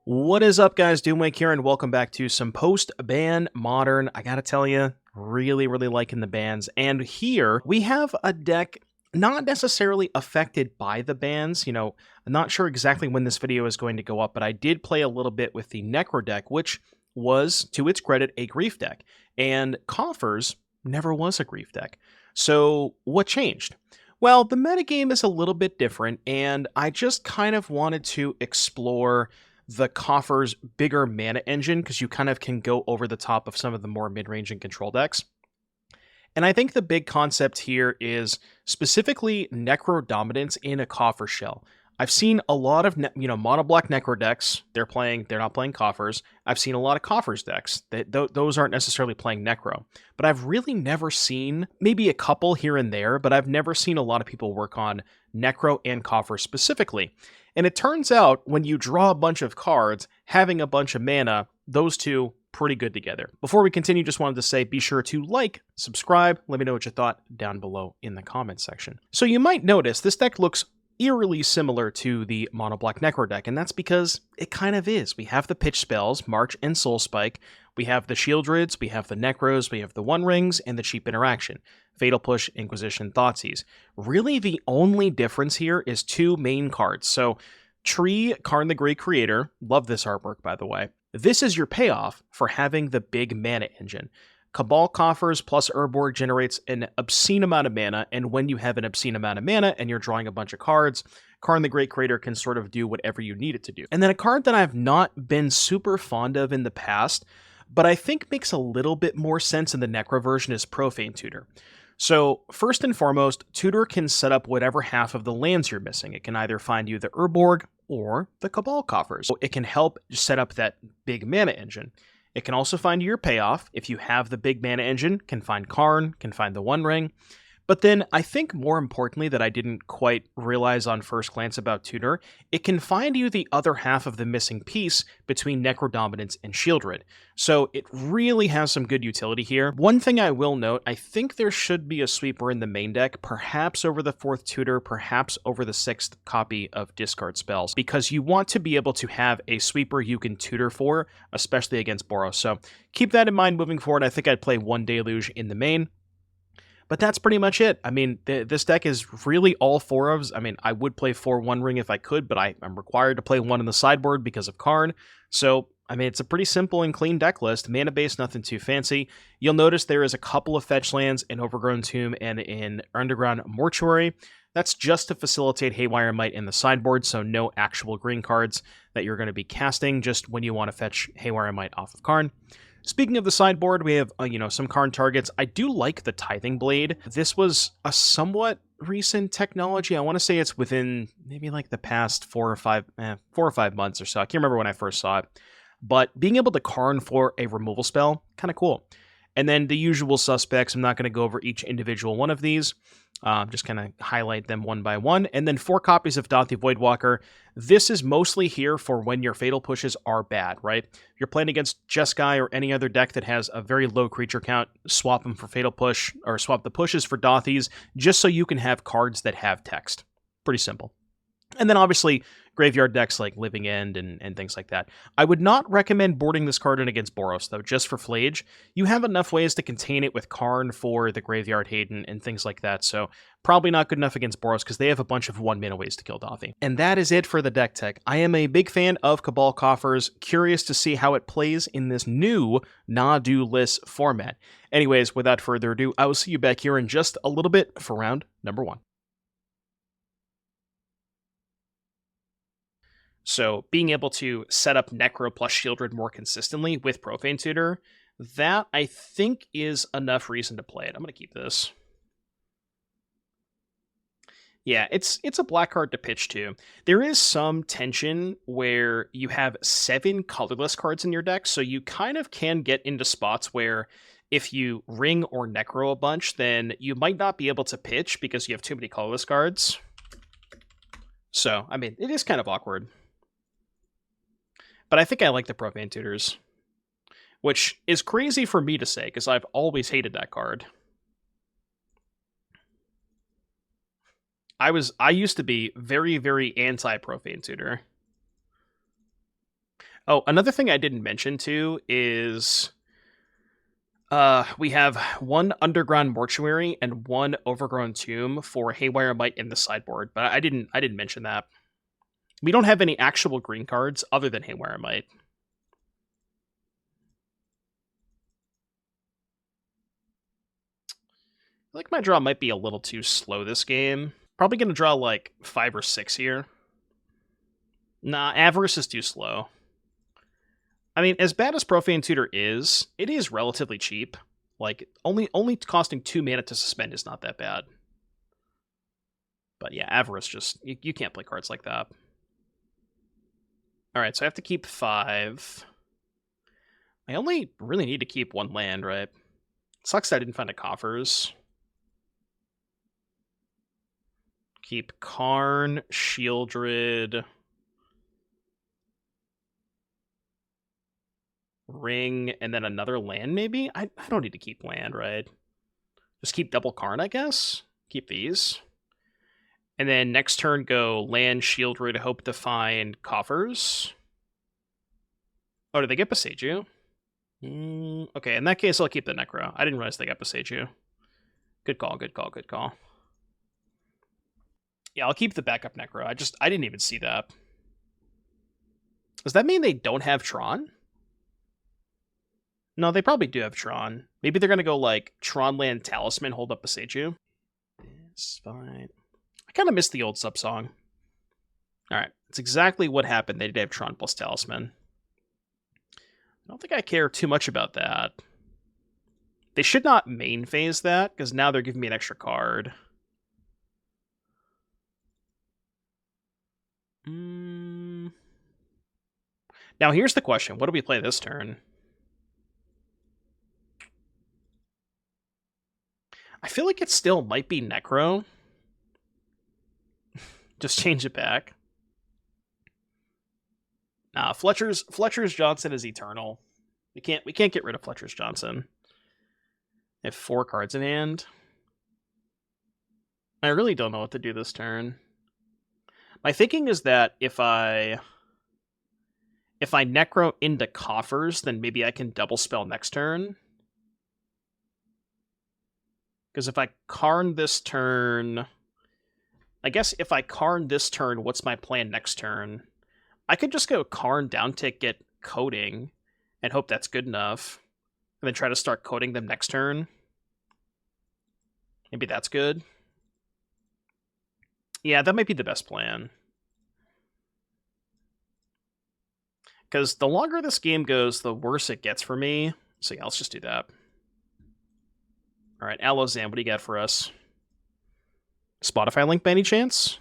What is up, guys? Doomwake here, and welcome back to some post-ban Modern. I gotta tell you, really liking the bans. And here, we have a deck not necessarily affected by the bans. I'm not sure exactly when this video is going to go up, but I did play a little bit with the Necro deck, which was, to its credit, a Grief deck. And Coffers never was a Grief deck. So, what changed? Well, the metagame is a little bit different, and I just kind of wanted to explore the Coffer's bigger mana engine, because you kind of can go over the top of some of the more mid-range and control decks. And I think the big concept here is specifically Necrodominance in a Coffer shell. I've seen a lot of mono black Necro decks. They're not playing Coffers. I've seen a lot of Coffers decks. Those aren't necessarily playing Necro. But I've really never seen, maybe a couple here and there, but I've never seen a lot of people work on Necro and Coffer specifically. And it turns out, when you draw a bunch of cards, having a bunch of mana, those two pretty good together. Before we continue, just wanted to say, be sure to like, subscribe, let me know what you thought down below in the comments section. So you might notice this deck looks eerily similar to the mono black Necro deck, and that's because it kind of is. We have the pitch spells, March and Soul Spike, we have the Sheoldreds, we have the Necros, we have the One Rings, and the cheap interaction. Fatal Push, Inquisition, Thoughtseize. Really, the only difference here is two main cards. So, Tree, Karn the Great Creator, love this artwork by the way. This is your payoff for having the big mana engine. Cabal Coffers plus Urborg generates an obscene amount of mana, and when you have an obscene amount of mana and you're drawing a bunch of cards, Karn the Great Creator can sort of do whatever you need it to do. And then a card that I've not been super fond of in the past, but I think makes a little bit more sense in the Necro version, is Profane Tutor. So, first and foremost, Tutor can set up whatever half of the lands you're missing. It can either find you the Urborg or the Cabal Coffers. So it can help set up that big mana engine. It can also find your payoff. If you have the big mana engine, can find Karn, can find the One Ring. But then, I think more importantly that I didn't quite realize on first glance about Tutor, it can find you the other half of the missing piece between Necrodominance and Sheoldred. So it really has some good utility here. One thing I will note, I think there should be a sweeper in the main deck, perhaps over the 4th Tutor, perhaps over the 6th copy of Discard Spells, because you want to be able to have a sweeper you can tutor for, especially against Boros. So keep that in mind moving forward. I think I'd play one Deluge in the main. But that's pretty much it. I mean, this deck is really all four ofs. I mean, I would play 4 One Ring if I could, but I'm required to play one in the sideboard because of Karn. So, I mean, it's a pretty simple and clean deck list. Mana base, nothing too fancy. You'll notice there is a couple of fetch lands in Overgrown Tomb and in Underground Mortuary. That's just to facilitate Haywire Might in the sideboard, so no actual green cards that you're going to be casting, just when you want to fetch Haywire Might off of Karn. Speaking of the sideboard, we have, some Karn targets. I do like the Tithing Blade. This was a somewhat recent technology. I want to say it's within maybe like the past 4 or 5 months or so. I can't remember when I first saw it. But being able to Karn for a removal spell, kind of cool. And then the usual suspects. I'm not going to go over each individual one of these. Just kind of highlight them one by one. And then 4 copies of Dauthi Voidwalker. This is mostly here for when your Fatal Pushes are bad, right? If you're playing against Jeskai or any other deck that has a very low creature count, swap them for Fatal Push, or swap the pushes for Dauthis, just so you can have cards that have text. Pretty simple. And then obviously, graveyard decks like Living End and things like that. I would not recommend boarding this card in against Boros, though, just for Flage. You have enough ways to contain it with Karn for the Graveyard Hayden and things like that, so probably not good enough against Boros because they have a bunch of 1-mana ways to kill Dauthi. And that is it for the deck tech. I am a big fan of Cabal Coffers, curious to see how it plays in this new Na-Do-less format. Anyways, without further ado, I will see you back here in just a little bit for round number 1. So being able to set up Necro plus Sheoldred more consistently with Profane Tutor, that I think is enough reason to play it. I'm going to keep this. Yeah, it's a black card to pitch to. There is some tension where you have 7 colorless cards in your deck, so you kind of can get into spots where if you ring or Necro a bunch, then you might not be able to pitch because you have too many colorless cards. So, I mean, it is kind of awkward. But I think I like the Profane Tutors, which is crazy for me to say, because I've always hated that card. I used to be very, very anti-Profane Tutor. Oh, another thing I didn't mention too is we have one Underground Mortuary and one Overgrown Tomb for Haywire Might in the sideboard, but I didn't mention that. We don't have any actual green cards other than Haywire Might. I think my draw might be a little too slow this game. Probably going to draw like 5 or 6 here. Nah, Avarice is too slow. I mean, as bad as Profane Tutor is, it is relatively cheap. Like, only costing 2 mana to suspend is not that bad. But yeah, Avarice just... You can't play cards like that. Alright, so I have to keep 5. I only really need to keep 1 land, right? Sucks that I didn't find a Coffers. Keep Karn, Sheoldred... Ring, and then another land, maybe? I don't need to keep land, right? Just keep double Karn, I guess? Keep these. And then next turn go land, Sheoldred, hope to find Coffers. Oh, did they get Boseiju? Okay, in that case, I'll keep the Necro. I didn't realize they got Boseiju. Good call, good call, good call. Yeah, I'll keep the backup Necro. I didn't even see that. Does that mean they don't have Tron? No, they probably do have Tron. Maybe they're going to go, like, Tron Land Talisman, hold up Boseiju. It's fine. I kind of missed the old sub-song. Alright, it's exactly what happened. They did have Tron plus Talisman. I don't think I care too much about that. They should not main phase that, because now they're giving me an extra card. Now, here's the question. What do we play this turn? I feel like it still might be Necro. Just change it back. Nah, Fletcher's Johnson is eternal. We can't get rid of Fletcher's Johnson. I have 4 cards in hand. I really don't know what to do this turn. My thinking is that if I Necro into Coffers, then maybe I can double spell next turn. Because if I Karn this turn... I guess if I Karn this turn, what's my plan next turn? I could just go Karn downtick, get coding, and hope that's good enough. And then try to start coding them next turn. Maybe that's good. Yeah, that might be the best plan. Because the longer this game goes, the worse it gets for me. So yeah, let's just do that. Alright, Alozam, what do you got for us? Spotify link by any chance?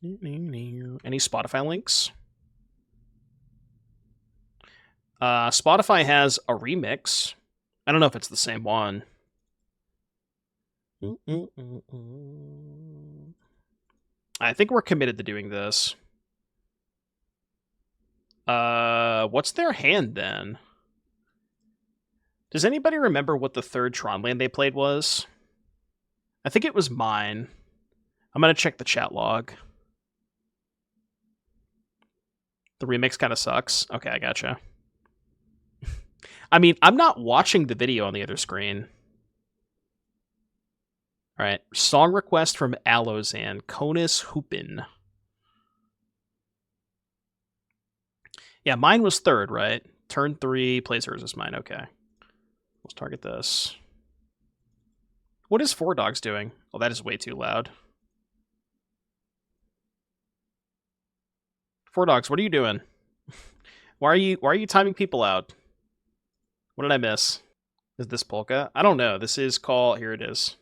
Any Spotify links? Spotify has a remix. I don't know if it's the same one. I think we're committed to doing this. What's their hand then? Does anybody remember what the third Tron land they played was? I think it was mine. I'm gonna check the chat log. The remix kind of sucks. Okay, I gotcha. I mean, I'm not watching the video on the other screen. Alright, song request from Alozan, Conus Hoopin. Yeah, mine was third, right? Turn 3, plays hers is mine, okay. Let's target this. What is 4 Dogs doing? Oh, that is way too loud. 4 Dogs, what are you doing? Why are you timing people out? What did I miss? Is this Polka? I don't know. This is called... Here it is.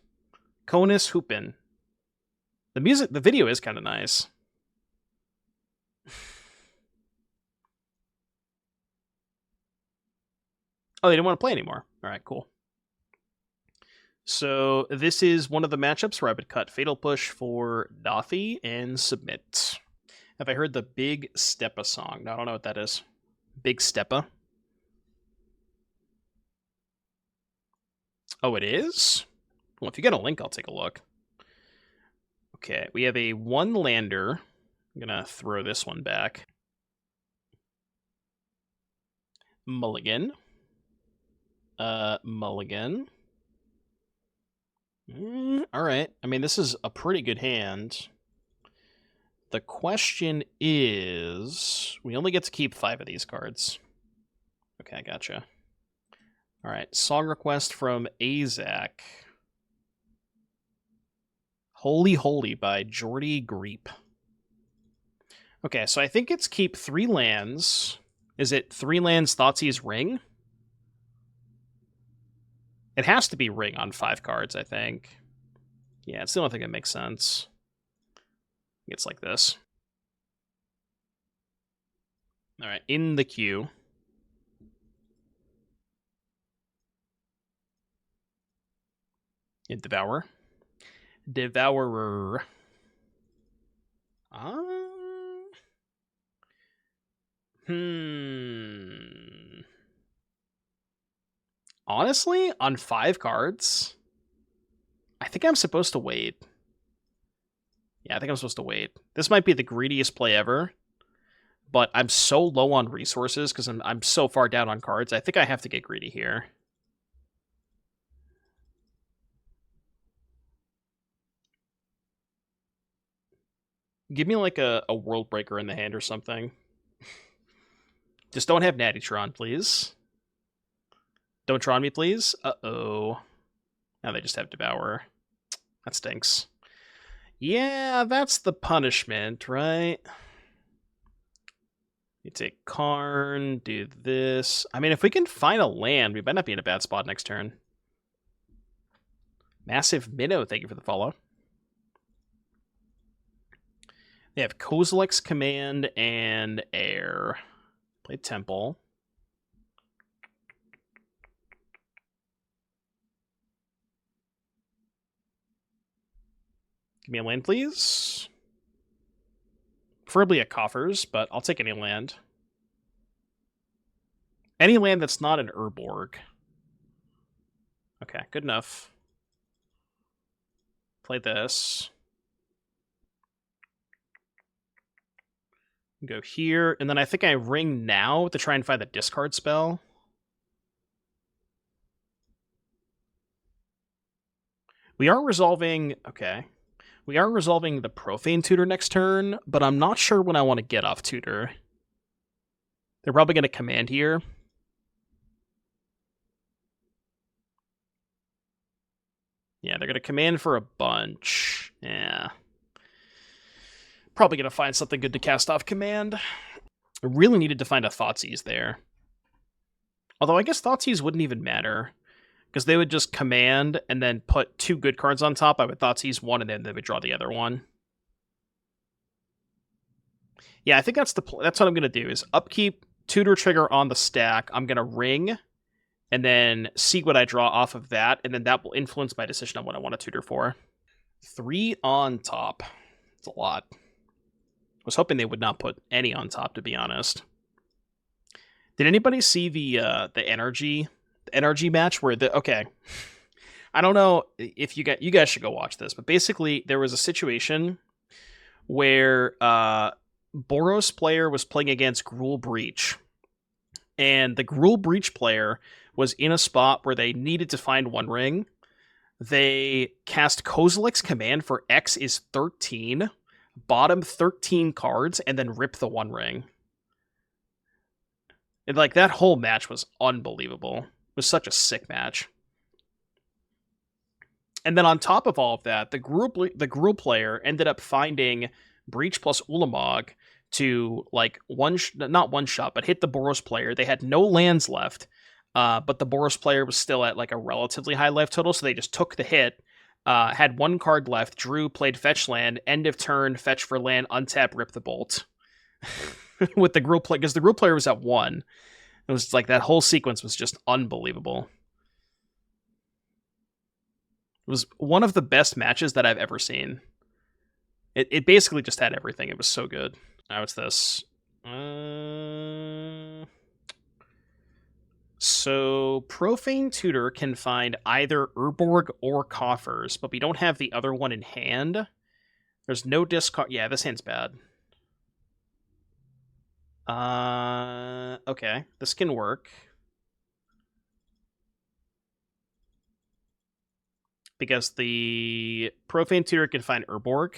Conus Hoopin. The video is kind of nice. Oh, they didn't want to play anymore. Alright, cool. So, this is one of the matchups where I would cut Fatal Push for Dauthi and submit. Have I heard the Big Steppa song? No, I don't know what that is. Big Steppa? Oh, it is? Well, if you get a link, I'll take a look. Okay, we have a 1-lander. I'm gonna throw this one back. Mulligan. Mulligan. Alright. I mean, this is a pretty good hand. The question is... We only get to keep 5 of these cards. Okay, I gotcha. Alright, song request from Azak. Holy Holy by Jordy Greep. Okay, so I think it's keep 3 lands. Is it 3 lands Thoughtseize Ring? It has to be Ring on 5 cards, I think. Yeah, it's the only thing that makes sense. It's like this. Alright, in the queue. Devour. Devourer. Honestly, on 5 cards, I think I'm supposed to wait. Yeah, I think I'm supposed to wait. This might be the greediest play ever, but I'm so low on resources because I'm so far down on cards. I think I have to get greedy here. Give me like a World Breaker in the hand or something. Just don't have Natty Tron, please. Don't Tron me, please. Uh-oh. Now they just have Devourer. That stinks. Yeah, that's the punishment, right? You take Karn, do this. I mean, if we can find a land, we might not be in a bad spot next turn. Massive Minnow, thank you for the follow. They have Kozilek's Command and Air. Play Temple. Give me a land, please. Preferably a Coffers, but I'll take any land. Any land that's not an Urborg. Okay, good enough. Play this. Go here, and then I think I ring now to try and find the discard spell. We are resolving... Okay. We are resolving the Profane Tutor next turn, but I'm not sure when I want to get off Tutor. They're probably going to command here. Yeah, they're going to command for a bunch. Yeah. Probably going to find something good to cast off command. I really needed to find a Thoughtseize there. Although I guess Thoughtseize wouldn't even matter, because they would just command and then put 2 good cards on top. I would Thoughtseize one, and then they would draw the other one. Yeah, I think that's what I'm going to do, is upkeep, Tutor trigger on the stack. I'm going to ring, and then see what I draw off of that, and then that will influence my decision on what I want to tutor for. 3 on top. It's a lot. I was hoping they would not put any on top, to be honest. Did anybody see the energy match where okay, I don't know if you guys should go watch this, but basically there was a situation where Boros player was playing against Gruul Breach, and the Gruul Breach player was in a spot where they needed to find 1 ring. They cast Kozilek's Command for X is 13, bottom 13 cards, and then rip the 1 ring. And like that whole match was unbelievable. It was such a sick match. And then on top of all of that, the Gruul player ended up finding Breach plus Ulamog to like not one shot, but hit the Boros player. They had no lands left, but the Boros player was still at like a relatively high life total, so they just took the hit. Had 1 card left, drew, played fetch land, end of turn, fetch for land, untap, rip the bolt. With the Gruul player, because the Gruul player was at 1. It was like that whole sequence was just unbelievable. It was one of the best matches that I've ever seen. It basically just had everything. It was so good. Now it's this. So Profane Tutor can find either Urborg or Coffers, but we don't have the other one in hand. There's no discard. Yeah, this hand's bad. Okay, this can work. Because the Profane Tutor can find Urborg.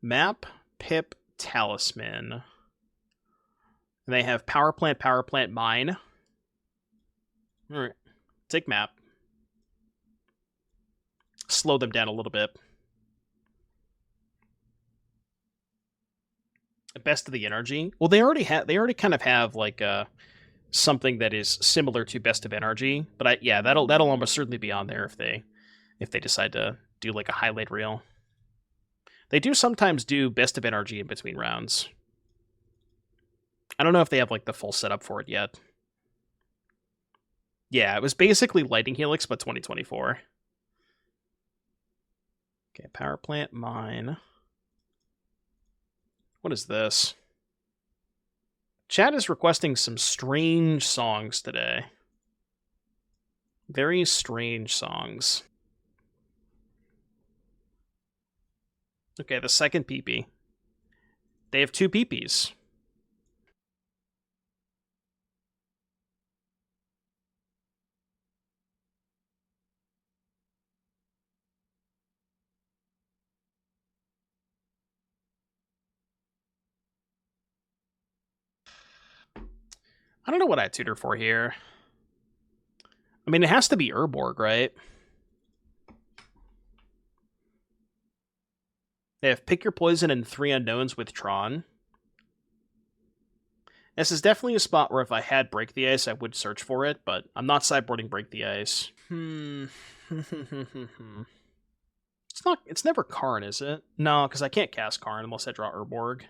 Map, Pip, Talisman. And they have Power Plant, Mine. Alright. Take Map. Slow them down a little bit. Best of the Energy. Well, they already kind of have like something that is similar to Best of Energy, but yeah, that'll almost certainly be on there if they decide to do like a highlight reel. They do sometimes do Best of Energy in between rounds. I don't know if they have like the full setup for it yet. Yeah, it was basically Lightning Helix, but 2024. Okay, Power Plant, Mine. What is this? Chat is requesting some strange songs today. Very strange songs. Okay, the second PP. They have 2 PPs. I don't know what I tutor for here. I mean, it has to be Urborg, right? They have Pick Your Poison and 3 Unknowns with Tron. This is definitely a spot where if I had Break the Ice, I would search for it, but I'm not sideboarding Break the Ice. It's never Karn, is it? No, because I can't cast Karn unless I draw Urborg.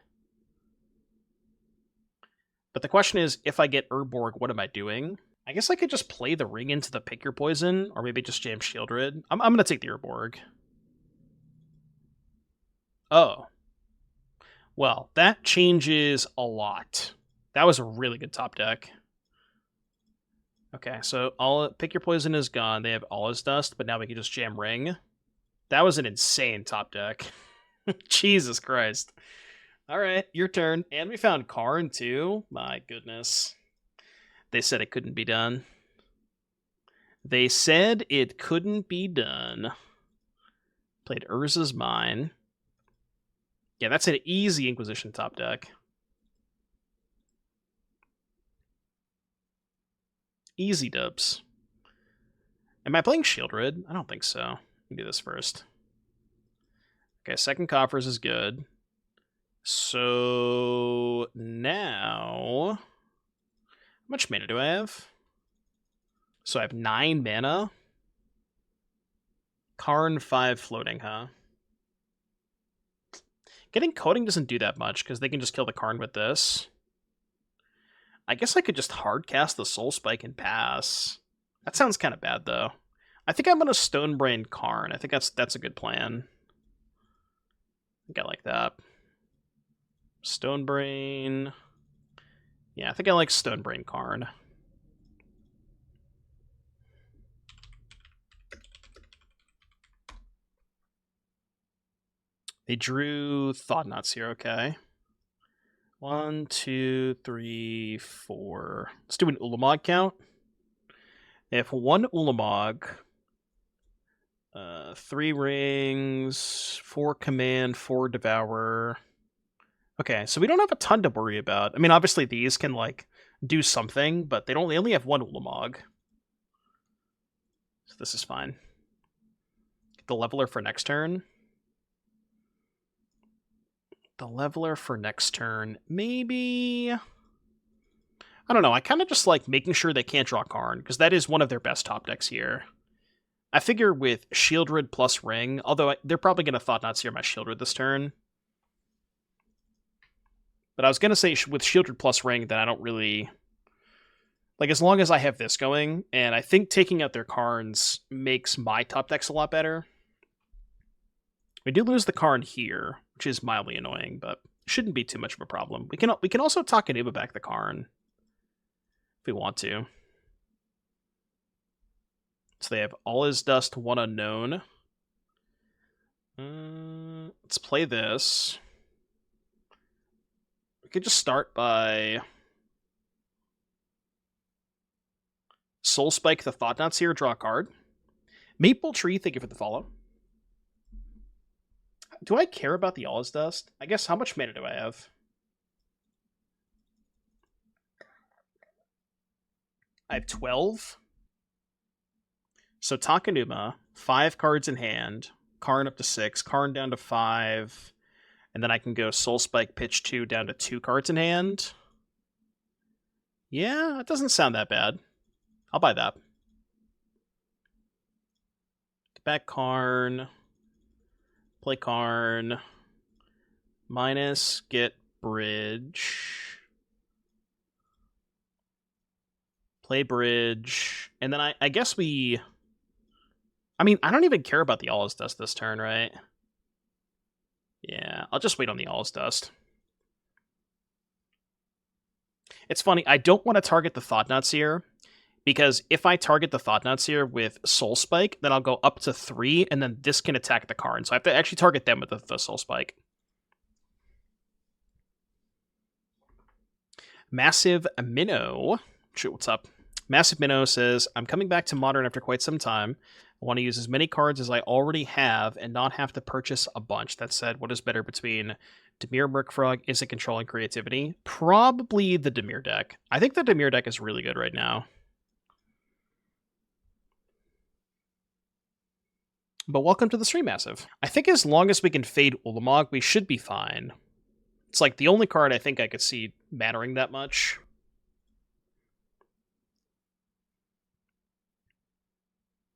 But the question is, if I get Urborg, what am I doing? I guess I could just play the ring into the Pick Your Poison, or maybe just jam Sheoldred. I'm going to take the Urborg. Oh. Well, that changes a lot. That was a really good top deck. Okay, so Pick Your Poison is gone. They have All Is Dust, but now we can just jam Ring. That was an insane top deck. Jesus Christ. All right, your turn. And we found Karn, too. My goodness. They said it couldn't be done. They said it couldn't be done. Played Urza's Mine. Yeah, that's an easy Inquisition top deck. Easy dubs. Am I playing Sheoldred? I don't think so. Let me do this first. Okay, second Coffers is good. So now, how much mana do I have? So I have 9 mana. Karn 5 floating, huh? Getting Coding doesn't do that much, because they can just kill the Karn with this. I guess I could just hard cast the Soul Spike and pass. That sounds kind of bad, though. I think I'm going to Stonebrain Karn. I think that's a good plan. I think I like that. Stonebrain. Yeah, I think I like Stonebrain Karn. They drew Thoughtseize here, okay. 1, 2, 3, 4. Let's do an Ulamog count. They have 1 Ulamog, 3 rings, 4 command, 4 devour. Okay, so we don't have a ton to worry about. I mean, obviously these can like do something, but they only have 1 Ulamog. So this is fine. Get the Leveler for next turn. The Leveler for next turn. Maybe... I don't know, I kind of just like making sure they can't draw Karn, because that is one of their best top decks here. I figure with Sheoldred plus Ring, although they're probably going to Thoughtseize my Sheoldred this turn. But I was going to say with Sheoldred plus Ring that I don't really... Like, as long as I have this going, and I think taking out their Karns makes my top decks a lot better. We do lose the Karn here, which is mildly annoying, but shouldn't be too much of a problem. We can also Takenuma back the Karn if we want to. So they have All Is Dust, 1 Unknown. Let's play this. could just start by Soul Spike the Thoughtseer, draw a card. Maple Tree, thank you for the follow. Do I care about the Allah's Dust? I guess, how much mana do I have? I have 12. So Takenuma, 5 cards in hand. Karn up to 6, Karn down to 5. And then I can go Soul Spike, pitch 2 down to 2 cards in hand. Yeah, it doesn't sound that bad. I'll buy that. Back Karn. Play Karn. Minus, get Bridge. Play Bridge. And then I guess we... I mean, I don't even care about the Allah's Dust this turn, right? Yeah, I'll just wait on the Allah's Dust. It's funny, I don't want to target the Thoughtseer, because if I target the Thoughtseer with Soul Spike, then I'll go up to 3, and then this can attack the Karn. So I have to actually target them with the Soul Spike. Massive Minnow. Shoot, what's up? Massive Minnow says, I'm coming back to Modern after quite some time. I want to use as many cards as I already have and not have to purchase a bunch. That said, what is better between Dimir, Murkfrog, Instant Control, and Creativity? Probably the Dimir deck. I think the Dimir deck is really good right now. But welcome to the stream, Massive. I think as long as we can fade Ulamog, we should be fine. It's like the only card I think I could see mattering that much.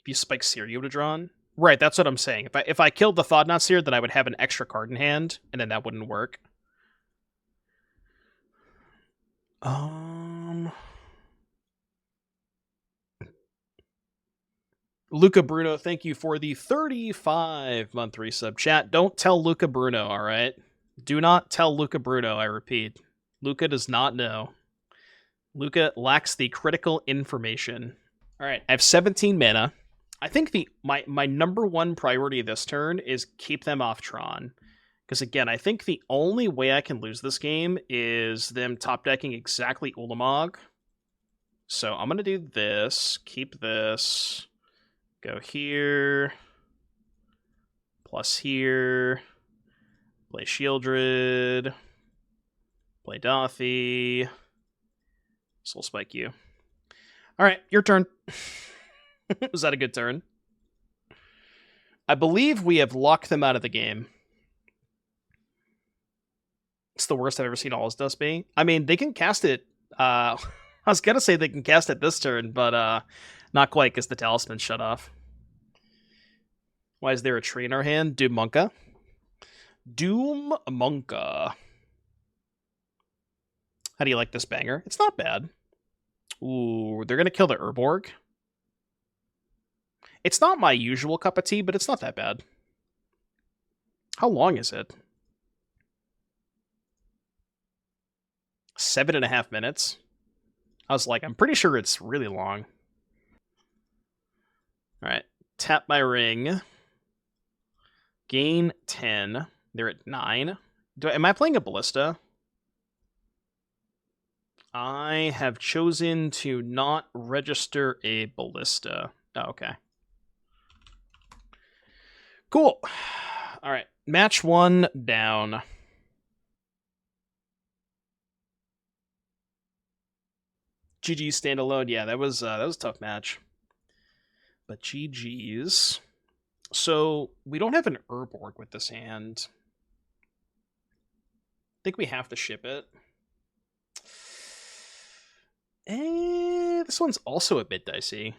If you spike Seer, you would have drawn? Right, that's what I'm saying. If I killed the Thoughtseer, then I would have an extra card in hand, and then that wouldn't work. Luca Bruno, thank you for the 35-month resub. Chat, don't tell Luca Bruno, alright? Do not tell Luca Bruno, I repeat. Luca does not know. Luca lacks the critical information. Alright, I have 17 mana. I think my number one priority this turn is keep them off Tron. Because again, I think the only way I can lose this game is them top decking exactly Ulamog. So I'm going to do this, keep this, go here, plus here, play Sheoldred, play Dauthi, Soul Spike you. Alright, your turn. Was that a good turn? I believe we have locked them out of the game. It's the worst I've ever seen Allah's Dust be. I mean, they can cast it. I was going to say they can cast it this turn, but not quite because the talisman's shut off. Why is there a tree in our hand? Doom Monka. Doom Monka. How do you like this banger? It's not bad. Ooh, they're going to kill the Urborg. It's not my usual cup of tea, but it's not that bad. How long is it? 7.5 minutes. I was like, I'm pretty sure it's really long. Alright, tap my ring. Gain 10. They're at 9. Am I playing a Ballista? I have chosen to not register a Ballista. Oh, okay. Cool. All right. Match 1 down. GG standalone. Yeah, that was a tough match. But GG's. So we don't have an Urborg with this hand. I think we have to ship it. This one's also a bit dicey.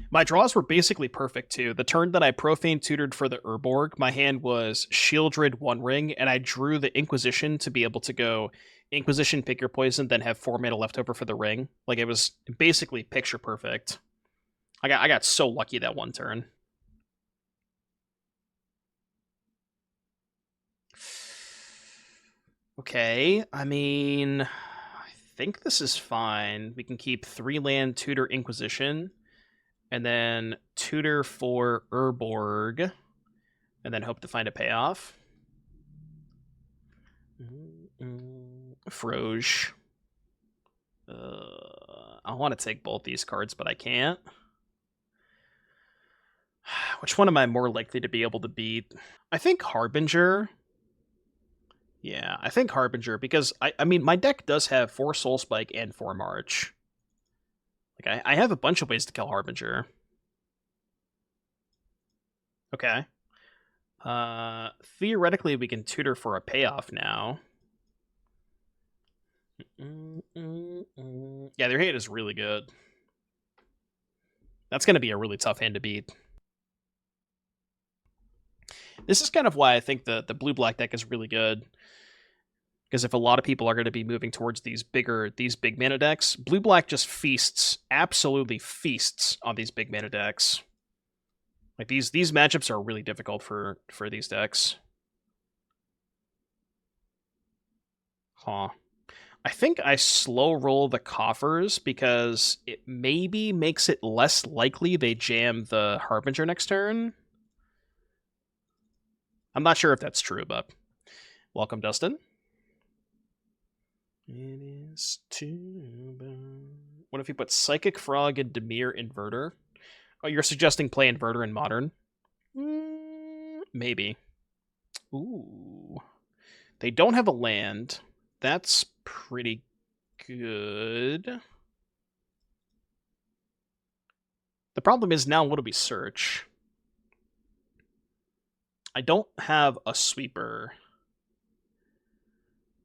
My draws were basically perfect, too. The turn that I Profane Tutored for the Urborg, my hand was Sheoldred 1 ring, and I drew the Inquisition to be able to go Inquisition, pick your poison, then have 4 mana left over for the ring. Like, it was basically picture perfect. I got so lucky that one turn. Okay, I mean, I think this is fine. We can keep 3-land Tutor Inquisition, and then Tutor for Urborg, and then hope to find a payoff. Froge. I want to take both these cards, but I can't. Which one am I more likely to be able to beat? I think Harbinger. Yeah, I think Harbinger, because, I mean, my deck does have 4 Soul Spike and 4 March. Like, I have a bunch of ways to kill Harbinger. Okay. Theoretically, we can tutor for a payoff now. Yeah, their hate is really good. That's going to be a really tough hand to beat. This is kind of why I think the blue-black deck is really good. Because if a lot of people are going to be moving towards these big mana decks, blue-black just feasts, absolutely feasts on these big mana decks. Like, these matchups are really difficult for these decks. Huh. I think I slow roll the coffers because it maybe makes it less likely they jam the Harbinger next turn. I'm not sure if that's true, but welcome, Dustin. It is too bad. What if you put Psychic Frog and Dimir Inverter? Oh, you're suggesting play Inverter in Modern? Maybe. Ooh. They don't have a land. That's pretty good. The problem is now, what do we search? I don't have a sweeper.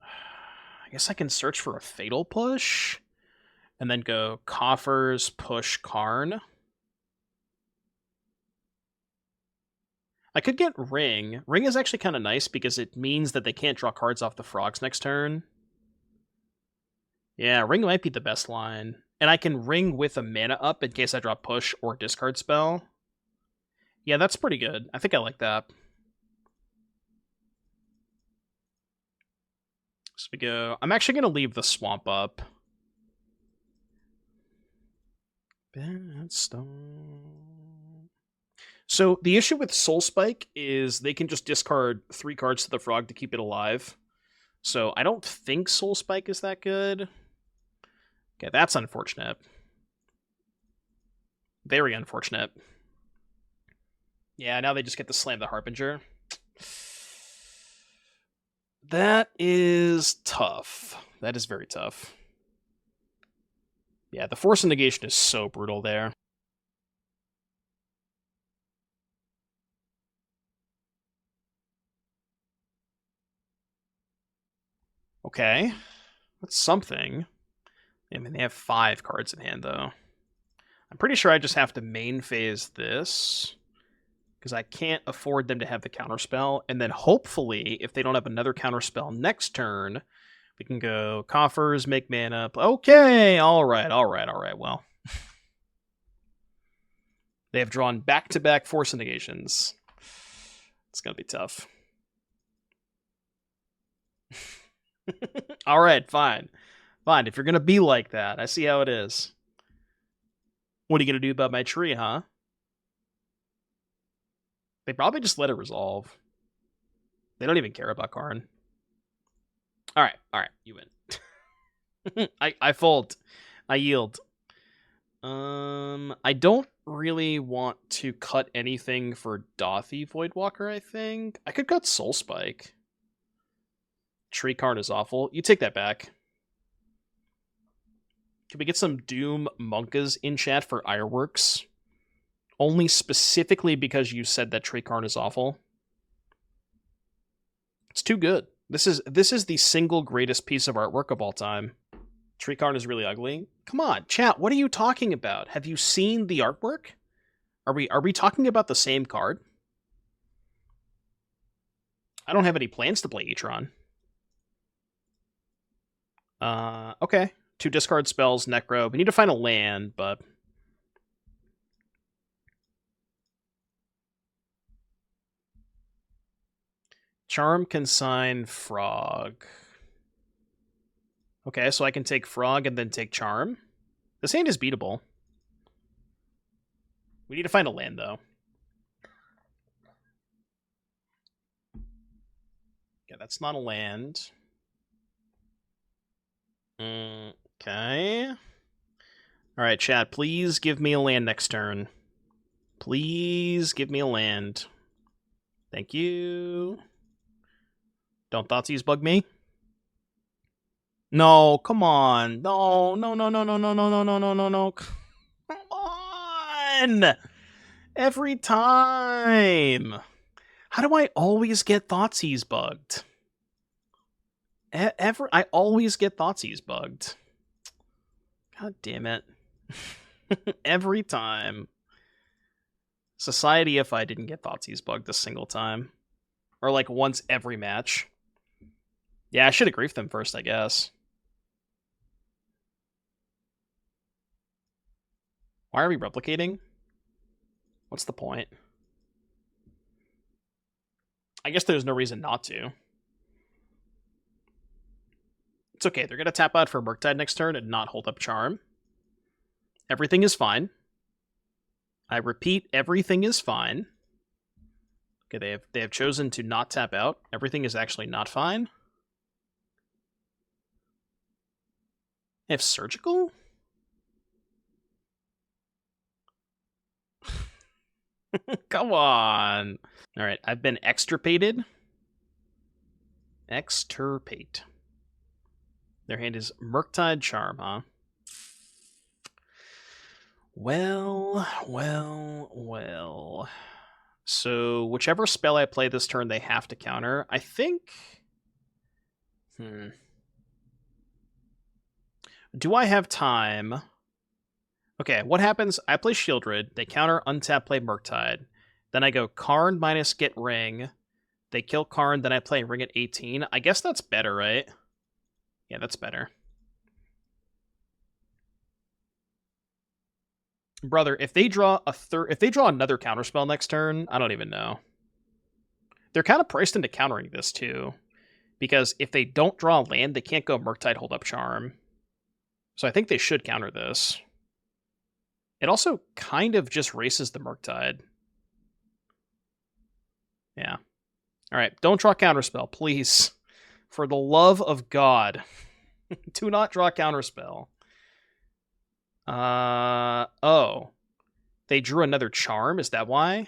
I guess I can search for a Fatal Push, and then go Coffers, push Karn. I could get Ring. Ring is actually kind of nice because it means that they can't draw cards off the frogs next turn. Yeah, Ring might be the best line. And I can Ring with a mana up in case I draw push or discard spell. Yeah, that's pretty good. I think I like that. So we go... I'm actually going to leave the swamp up. So the issue with Soul Spike is they can just discard 3 cards to the frog to keep it alive. So I don't think Soul Spike is that good. Okay, that's unfortunate. Very unfortunate. Yeah, now they just get to slam the Harbinger. That is tough. That is very tough. Yeah, the Force of Negation is so brutal there. Okay. That's something. I mean, they have 5 cards in hand, though. I'm pretty sure I just have to main phase this, because I can't afford them to have the counterspell, and then hopefully, if they don't have another counterspell next turn, we can go Coffers, make mana. Okay, alright, well. They have drawn back-to-back Force of Negations. It's gonna be tough. Alright, fine. Fine, if you're gonna be like that, I see how it is. What are you gonna do about my tree, huh? They probably just let it resolve. They don't even care about Karn. Alright, you win. I fold. I yield. I don't really want to cut anything for Dauthi Voidwalker, I think. I could cut Soul Spike. Tree Karn is awful. You take that back. Can we get some Doom Monkas in chat for Ironworks? Only specifically because you said that Tree Karn is awful. It's too good. This is the single greatest piece of artwork of all time. Tree Karn is really ugly. Come on, chat, what are you talking about? Have you seen the artwork? Are we talking about the same card? I don't have any plans to play Etron. Okay. 2 discard spells, Necro. We need to find a land, but... Charm, Consign, Frog. Okay, so I can take Frog and then take Charm. This hand is beatable. We need to find a land, though. Yeah, that's not a land. Okay. Alright, chat, please give me a land next turn. Please give me a land. Thank you. Don't Thoughtseize bug me. No, come on. No, no, no, no, no, no, no, no, no, no, no, no. Come on! Every time! How do I always get Thoughtseize bugged? I always get Thoughtseize bugged. God damn it. Every time. Society if I didn't get Thoughtseize bugged a single time. Or like once every match. Yeah, I should have griefed them first, I guess. Why are we replicating? What's the point? I guess there's no reason not to. It's okay, they're going to tap out for Murktide next turn and not hold up Charm. Everything is fine. I repeat, everything is fine. Okay, they have chosen to not tap out. Everything is actually not fine. They have Surgical? Come on. Alright, I've been extirpated. Extirpate. Their hand is Murktide Charm, huh? Well, well, well. So, whichever spell I play this turn, they have to counter. I think... Do I have time? Okay, what happens? I play Sheoldred, they counter, untap, play Murktide. Then I go Karn minus get Ring. They kill Karn, then I play Ring at 18. I guess that's better, right? Yeah, that's better. Brother, if they draw another counterspell next turn, I don't even know. They're kind of priced into countering this too. Because if they don't draw a land, they can't go Murktide hold up Charm. So I think they should counter this. It also kind of just races the Murktide. Yeah. Alright, don't draw counterspell, please. For the love of God. Do not draw counterspell. Oh. They drew another Charm, is that why?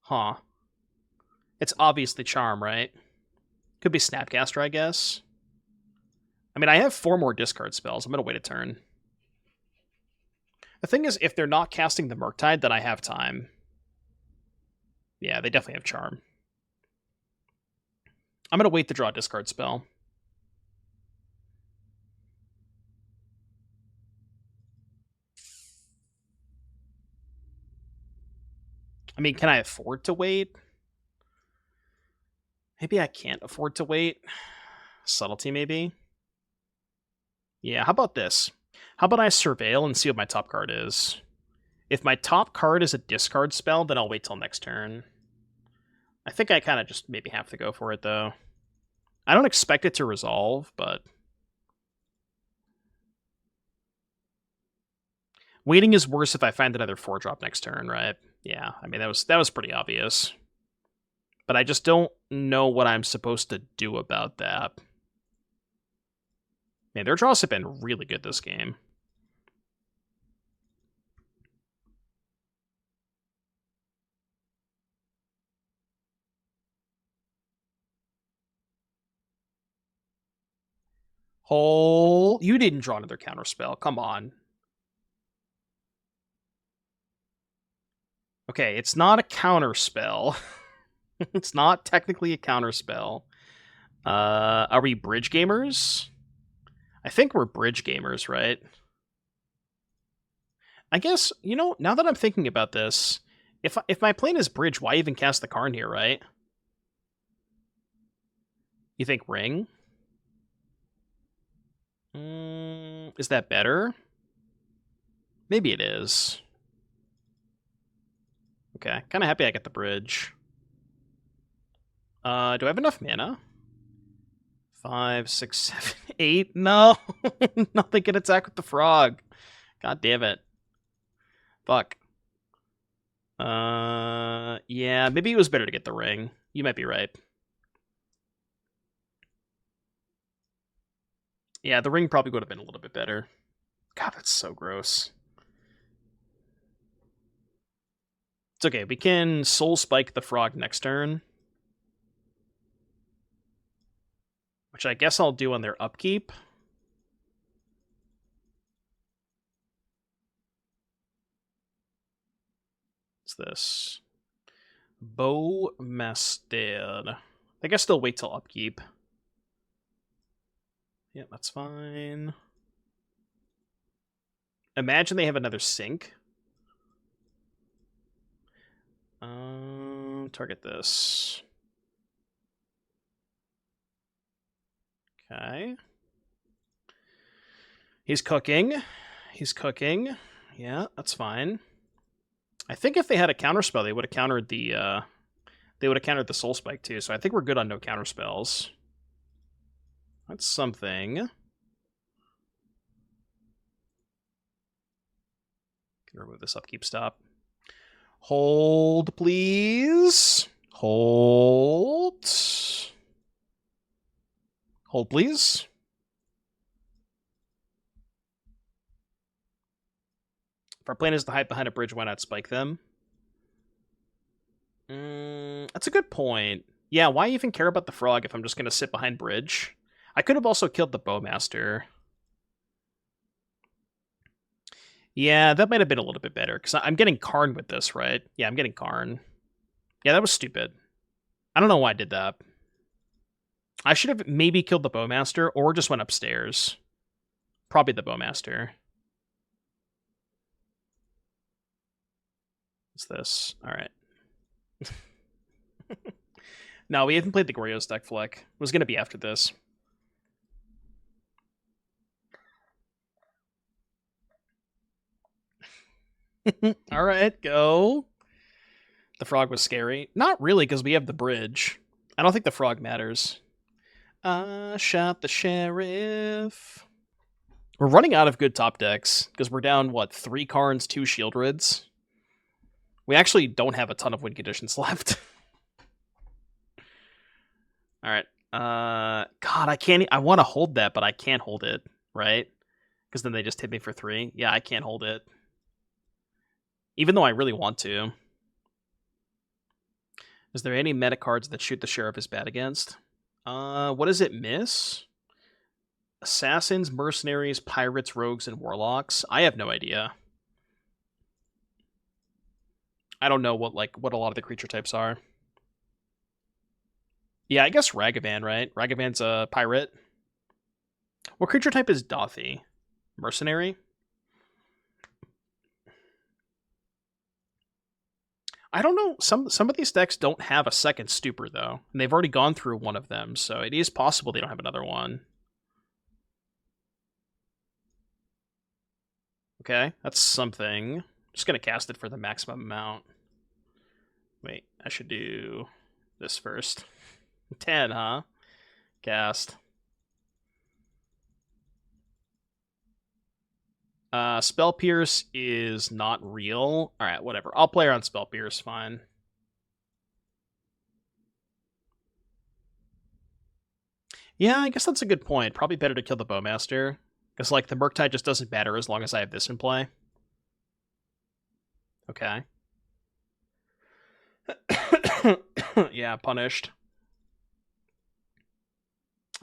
Huh. It's obviously Charm, right? Could be Snapcaster, I guess. I mean, I have 4 more discard spells. I'm going to wait a turn. The thing is, if they're not casting the Murktide, then I have time. Yeah, they definitely have Charm. I'm going to wait to draw a discard spell. I mean, can I afford to wait? Maybe I can't afford to wait. Subtlety, maybe? Yeah, how about this? How about I surveil and see what my top card is? If my top card is a discard spell, then I'll wait till next turn. I think I kind of just maybe have to go for it, though. I don't expect it to resolve, but... Waiting is worse if I find another 4-drop next turn, right? Yeah, I mean, that was pretty obvious. But I just don't know what I'm supposed to do about that. Man, their draws have been really good this game. Oh, you didn't draw another counterspell. Come on. Okay, it's not a counterspell. It's not technically a counterspell. Are we bridge gamers? I think we're bridge gamers, right? I guess, you know, now that I'm thinking about this, if my plane is bridge, why even cast the Karn here, right? You think ring? Is that better? Maybe it is. Okay, kind of happy I got the bridge. Do I have enough mana? 5, 6, 7, 8? No! Nothing can attack with the frog. God damn it. Fuck. Yeah, maybe it was better to get the ring. You might be right. Yeah, the ring probably would have been a little bit better. God, that's so gross. It's okay. We can Soul Spike the frog next turn. Which I guess I'll do on their upkeep. What's this? Bowmasted. I guess they'll wait till upkeep. Yeah, that's fine. Imagine they have another sync. Target this. Okay. He's cooking. He's cooking. Yeah, that's fine. I think if they had a counterspell, they would have countered the Soul Spike too. So I think we're good on no counterspells. That's something. Can remove this upkeep stop. Hold, please. Hold. Hold, please. If our plan is to hide behind a bridge, why not spike them? That's a good point. Yeah, why even care about the frog if I'm just going to sit behind bridge? I could have also killed the Bowmaster. Yeah, that might have been a little bit better, because I'm getting Karn with this, right? Yeah, I'm getting Karn. Yeah, that was stupid. I don't know why I did that. I should have maybe killed the Bowmaster, or just went upstairs. Probably the Bowmaster. What's this? Alright. No, we haven't played the Goryo's deck, Fleck. It was going to be after this. Alright, go. The frog was scary. Not really, because we have the bridge. I don't think the frog matters. Shot the sheriff. We're running out of good top decks, because we're down, what, 3 Karns, 2 Sheoldreds? We actually don't have a ton of win conditions left. Alright. God, I can't... I want to hold that, but I can't hold it, right? Because then they just hit me for 3. Yeah, I can't hold it. Even though I really want to. Is there any meta cards that shoot the sheriff is bad against? What does it miss? Assassins, mercenaries, pirates, rogues, and warlocks? I have no idea. I don't know what a lot of the creature types are. Yeah, I guess Ragavan, right? Ragavan's a pirate. What creature type is Dauthi? Mercenary? I don't know. Some of these decks don't have a second Stupor, though. And they've already gone through one of them, so it is possible they don't have another one. Okay, that's something. Just going to cast it for the maximum amount. Wait, I should do this first. 10, huh? Cast. Spell Pierce is not real. Alright, whatever. I'll play around Spell Pierce, fine. Yeah, I guess that's a good point. Probably better to kill the Bowmaster. Because, the Murktide just doesn't matter as long as I have this in play. Okay. Yeah, punished.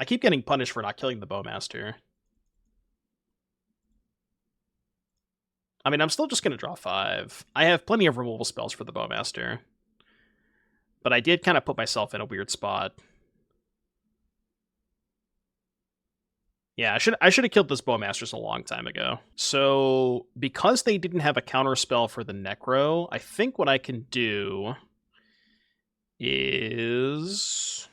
I keep getting punished for not killing the Bowmaster. I mean, I'm still just going to draw 5. I have plenty of removal spells for the Bowmaster. But I did kind of put myself in a weird spot. Yeah, I should have killed this Bowmasters a long time ago. So, because they didn't have a counter spell for the Necro, I think what I can do is...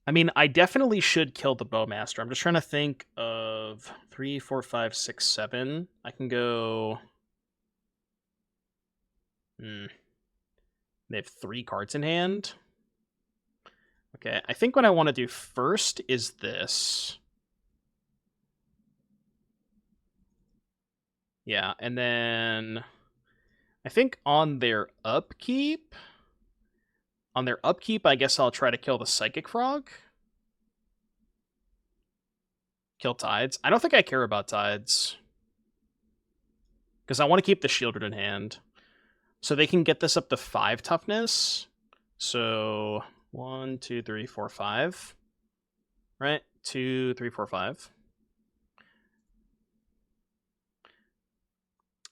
I mean, I definitely should kill the Bowmaster. I'm just trying to think of 3, 4, 5, 6, 7. I can go... They have 3 cards in hand. Okay, I think what I want to do first is this. Yeah, and then I think on their upkeep, I guess I'll try to kill the Psychic Frog. Kill Tides. I don't think I care about Tides. Because I want to keep the Sheoldred in hand. So they can get this up to 5 toughness. So 1, 2, 3, 4, 5. Right? 2, 3, 4, 5.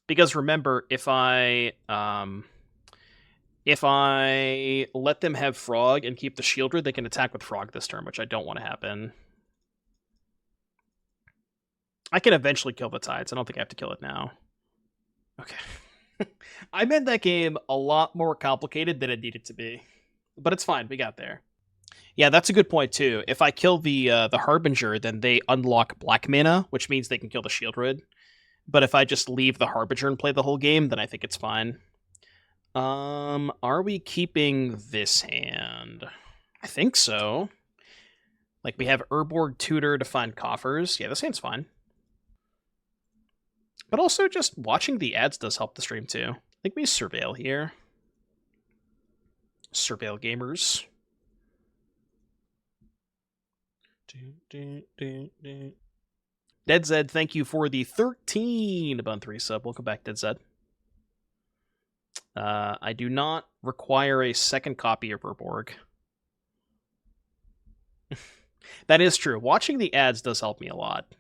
Because remember, if I let them have Frog and keep the Sheoldred, they can attack with Frog this turn, which I don't want to happen. I can eventually kill the Tides. I don't think I have to kill it now. Okay. I made that game a lot more complicated than it needed to be. But it's fine. We got there. Yeah, that's a good point, too. If I kill the Harbinger, then they unlock black mana, which means they can kill the Sheoldred. But if I just leave the Harbinger and play the whole game, then I think it's fine. Are we keeping this hand? I think so. Like, we have Urborg Tutor to find coffers. Yeah, this hand's fine. But also, just watching the ads does help the stream, too. I think we Surveil here. Surveil gamers. Dead Zed, thank you for the 13 month resub. Welcome back, Dead Zed. I do not require a second copy of Urborg. That is true. Watching the ads does help me a lot.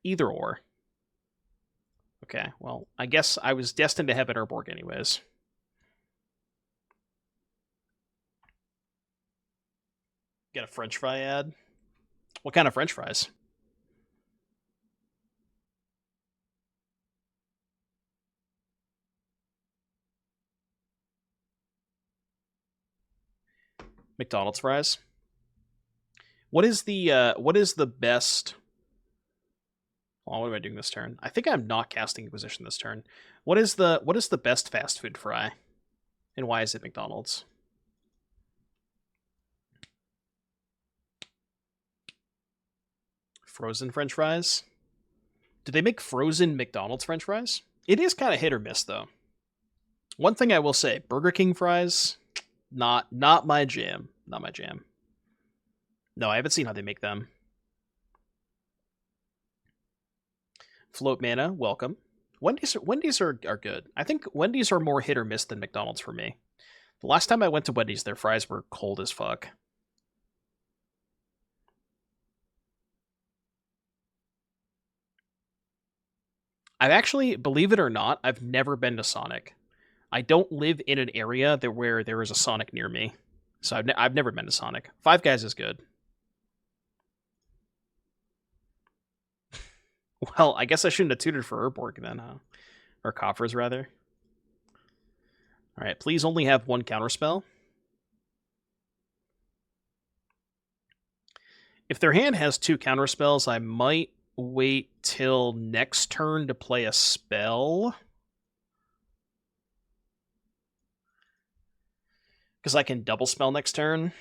Either or. Okay, well, I guess I was destined to have an Urborg anyways. Get a French fry ad? What kind of French fries? McDonald's fries. What is the best? Oh, what am I doing this turn? I think I'm not casting Inquisition this turn. What is the best fast food fry? And why is it McDonald's? Frozen French fries? Do they make frozen McDonald's French fries? It is kind of hit or miss, though. One thing I will say, Burger King fries, not my jam. Not my jam. No, I haven't seen how they make them. Float mana, welcome. Wendy's are good. I think Wendy's are more hit or miss than McDonald's for me. The last time I went to Wendy's, their fries were cold as fuck. I've actually, believe it or not, I've never been to Sonic. I don't live in an area where there is a Sonic near me. So I've never been to Sonic. Five Guys is good. Well, I guess I shouldn't have tutored for Urborg then, huh? Or Coffers, rather. Alright, please only have one counterspell. If their hand has 2 counterspells, I might wait till next turn to play a spell. Because I can double spell next turn.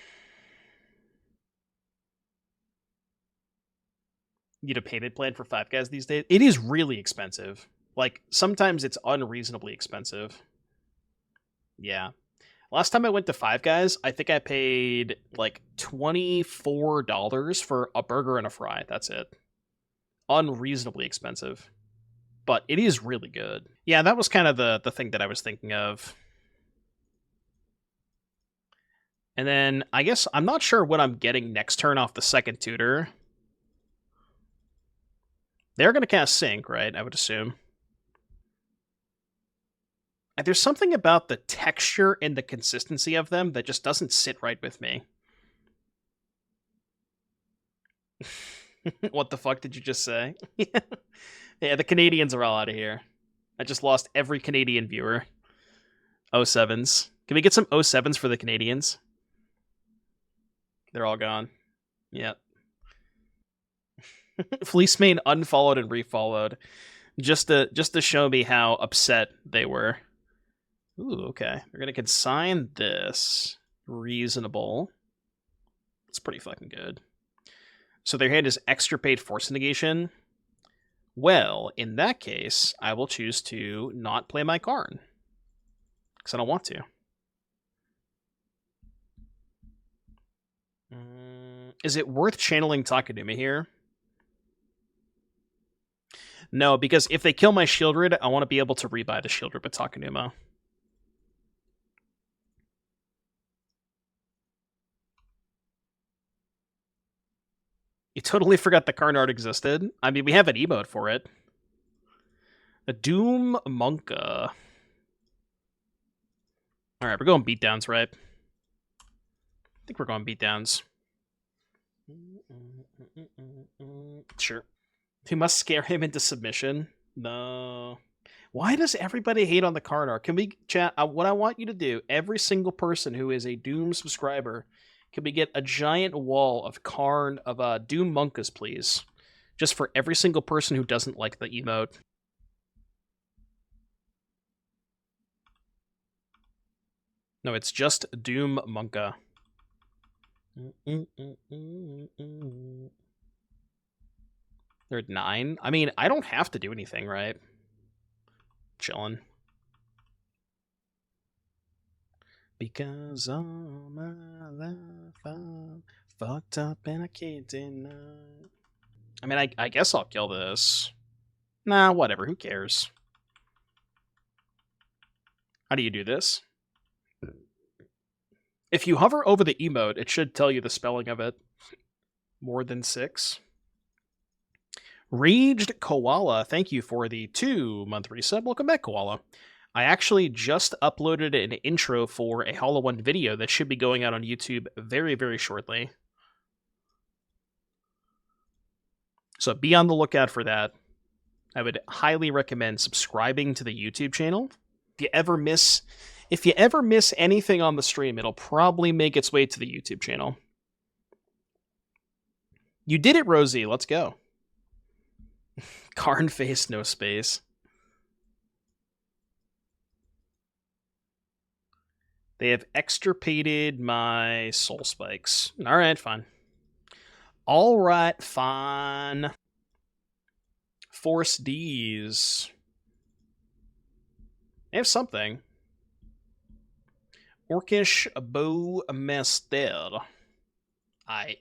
Need a payment plan for 5 Guys these days. It is really expensive. Like, sometimes it's unreasonably expensive. Yeah. Last time I went to 5 Guys, I think I paid like $24 for a burger and a fry. That's it. Unreasonably expensive. But it is really good. Yeah, that was kind of the thing that I was thinking of. And then, I guess, I'm not sure what I'm getting next turn off the second tutor. They're going to cast Sync, right? I would assume. And there's something about the texture and the consistency of them that just doesn't sit right with me. What the fuck did you just say? Yeah, the Canadians are all out of here. I just lost every Canadian viewer. 07s. Can we get some 07s for the Canadians? They're all gone. Yep. Fleecemane unfollowed and refollowed. Just to show me how upset they were. Ooh, okay. We're gonna consign this. Reasonable. It's pretty fucking good. So their hand is Extirpate Force Negation. Well, in that case, I will choose to not play my Karn. because I don't want to. Is it worth channeling Takenuma here? No, because if they kill my Sheoldred, I want to be able to rebuy the Sheoldred with Takenuma. You totally forgot the Karn art existed. I mean, we have an emote for it. A Doom Monka. Alright, we're going beatdowns, right? I think we're going beatdowns. Sure. We must scare him into submission. No. Why does everybody hate on the Karn art? Can we chat? What I want you to do, every single person who is a Doom subscriber, can we get a giant wall of Karn, of Doom Monkas, please? Just for every single person who doesn't like the emote. No, it's just Doom Monka. They're at 9. I mean, I don't have to do anything, right? Chilling. Because all my life I'm fucked up and I can't deny. I mean, I guess I'll kill this. Nah, whatever. Who cares? How do you do this? If you hover over the emote, it should tell you the spelling of it. More than 6. Raged Koala, thank you for the 2-month resub. Welcome back, Koala. I actually just uploaded an intro for a Hollow 1 video that should be going out on YouTube very, very shortly. So be on the lookout for that. I would highly recommend subscribing to the YouTube channel. If you ever miss anything on the stream, it'll probably make its way to the YouTube channel. You did it, Rosie. Let's go. Karn face, no space. They have extirpated my soul spikes. Alright, fine. Alright, fine. Force D's. They have something. Orcish Bow Master. Aight.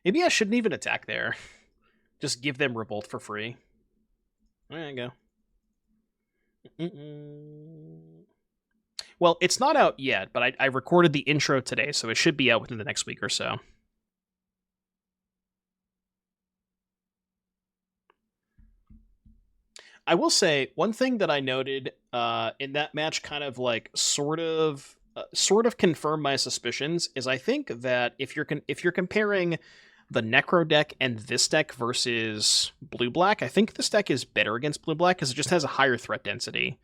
Maybe I shouldn't even attack there. Just give them Revolt for free. There you go. Well, it's not out yet, but I recorded the intro today, so it should be out within the next week or so. I will say, one thing that I noted in that match kind of like sort of confirmed my suspicions is I think that if you're comparing the Necro deck and this deck versus Blue-Black, I think this deck is better against Blue-Black because it just has a higher threat density,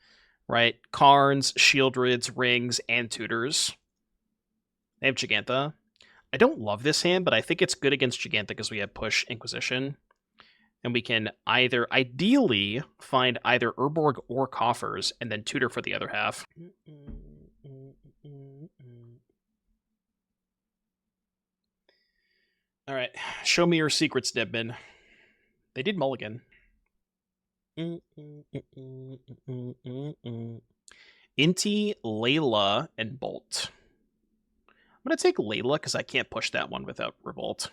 right? Karns, Sheoldreds, Rings, and Tutors. They have Giganta. I don't love this hand, but I think it's good against Giganta because we have Push Inquisition. And we can ideally find either Urborg or Coffers, and then Tutor for the other half. Alright, show me your secrets, Debman. They did mulligan. Inti, Layla, and Bolt. I'm going to take Layla because I can't push that one without Revolt.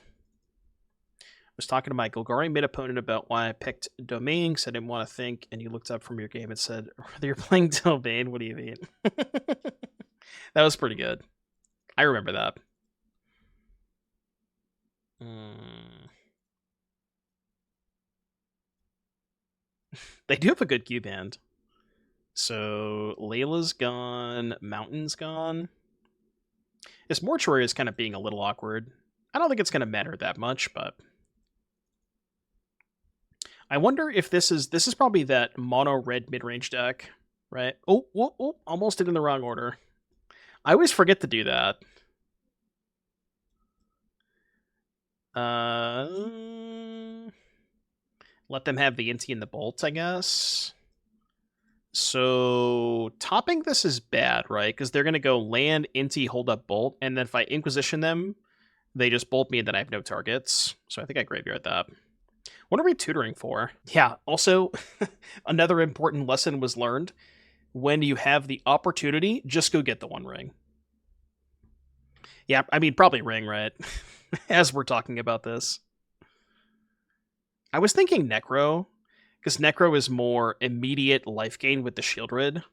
I was talking to my Golgari mid opponent about why I picked Domain because I didn't want to think, and you looked up from your game and said, "You're playing Domain? What do you mean?" That was pretty good. I remember that. They do have a good cube hand. So Layla's gone, Mountain's gone. This Mortuary is kind of being a little awkward. I don't think it's going to matter that much, but I wonder if this is probably that mono red mid-range deck, right? Oh, almost did in the wrong order. I always forget to do that. Let them have the Inti and the Bolt, I guess. So topping this is bad, right? Because they're going to go land, Inti, hold up, Bolt, and then if I Inquisition them, they just bolt me and then I have no targets. So I think I graveyard that. What are we tutoring for? Yeah, also, another important lesson was learned. When you have the opportunity, just go get the One Ring. Yeah, I mean, probably Ring, right? As we're talking about this. I was thinking Necro, because Necro is more immediate life gain with the Sheoldred,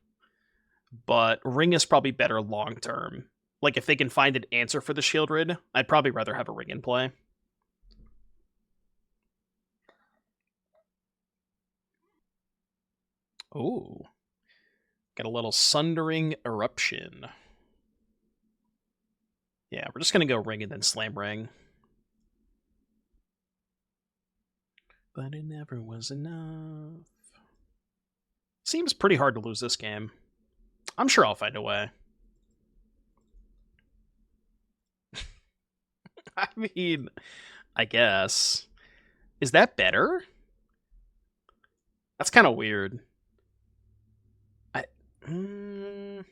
but Ring is probably better long-term. Like, if they can find an answer for the Sheoldred, I'd probably rather have a Ring in play. Ooh. Got a little Sundering Eruption. Yeah, we're just going to go Ring and then Slam Ring. But it never was enough. Seems pretty hard to lose this game. I'm sure I'll find a way. I mean, I guess. Is that better? That's kind of weird. No,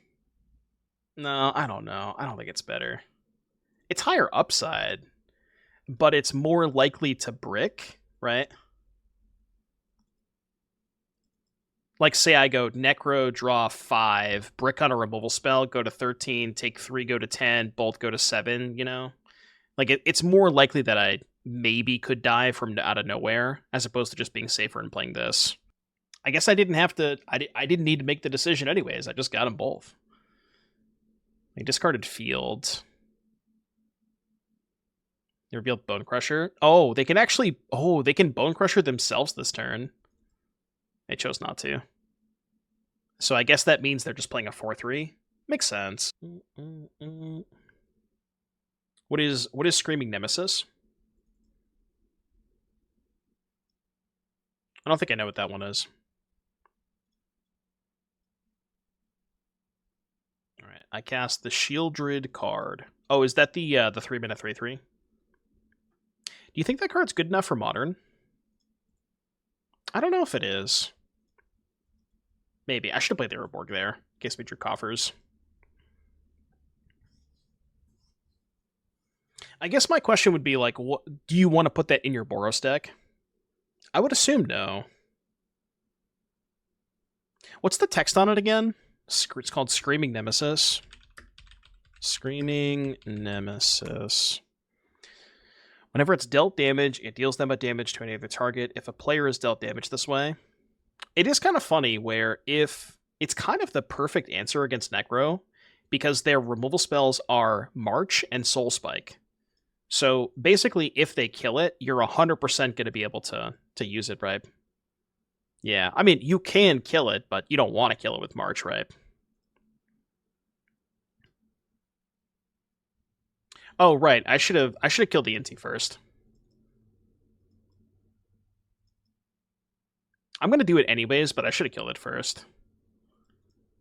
I don't know. I don't think it's better. It's higher upside, but it's more likely to brick, right? Like, say I go Necro, draw 5, brick on a removal spell, go to 13, take 3, go to 10, bolt go to 7, you know? Like, it's more likely that I maybe could die from out of nowhere, as opposed to just being safer and playing this. I guess I didn't have to... I didn't need to make the decision anyways. I just got them both. I discarded Field. They revealed Bone Crusher. Oh, they can actually... Oh, they can Bone Crusher themselves this turn. They chose not to. So I guess that means they're just playing a 4-3. Makes sense. What is Screaming Nemesis? I don't think I know what that one is. Alright, I cast the Sheoldred card. Oh, is that the 3-mana 3-3? Do you think that card's good enough for Modern? I don't know if it is. Maybe. I should have played the Urborg there, in case we drew Coffers. I guess my question would be, like, what, do you want to put that in your Boros deck? I would assume no. What's the text on it again? It's called Screaming Nemesis. Screaming Nemesis. Whenever it's dealt damage, it deals them a damage to any other target. If a player is dealt damage this way... It is kind of funny where if it's kind of the perfect answer against Necro, because their removal spells are March and Soul Spike. So basically, if they kill it, you're 100% going to be able to use it, right? Yeah, I mean, you can kill it, but you don't want to kill it with March, right? Oh, right. I should have killed the Inti first. I'm going to do it anyways, but I should have killed it first.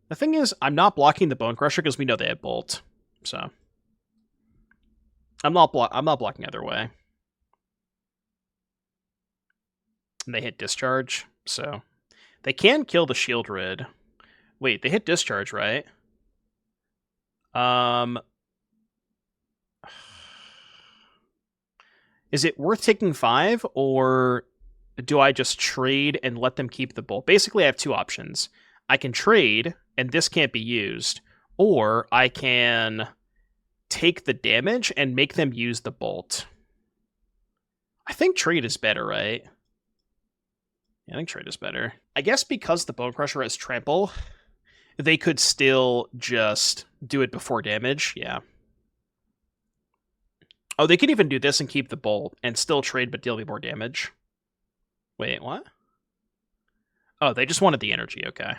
The thing is, I'm not blocking the Bone Crusher because we know they have Bolt. So I'm not blocking either way. And they hit Discharge, so they can kill the Sheoldred. Wait, they hit Discharge, right? Is it worth taking 5, or do I just trade and let them keep the Bolt? Basically, I have two options. I can trade, and this can't be used, or I can take the damage and make them use the Bolt. I think trade is better, right? Yeah, I think trade is better. I guess because the Bone Crusher has Trample, they could still just do it before damage, yeah. Oh, they could even do this and keep the Bolt and still trade but deal me more damage. Wait, what? Oh, they just wanted the energy, okay.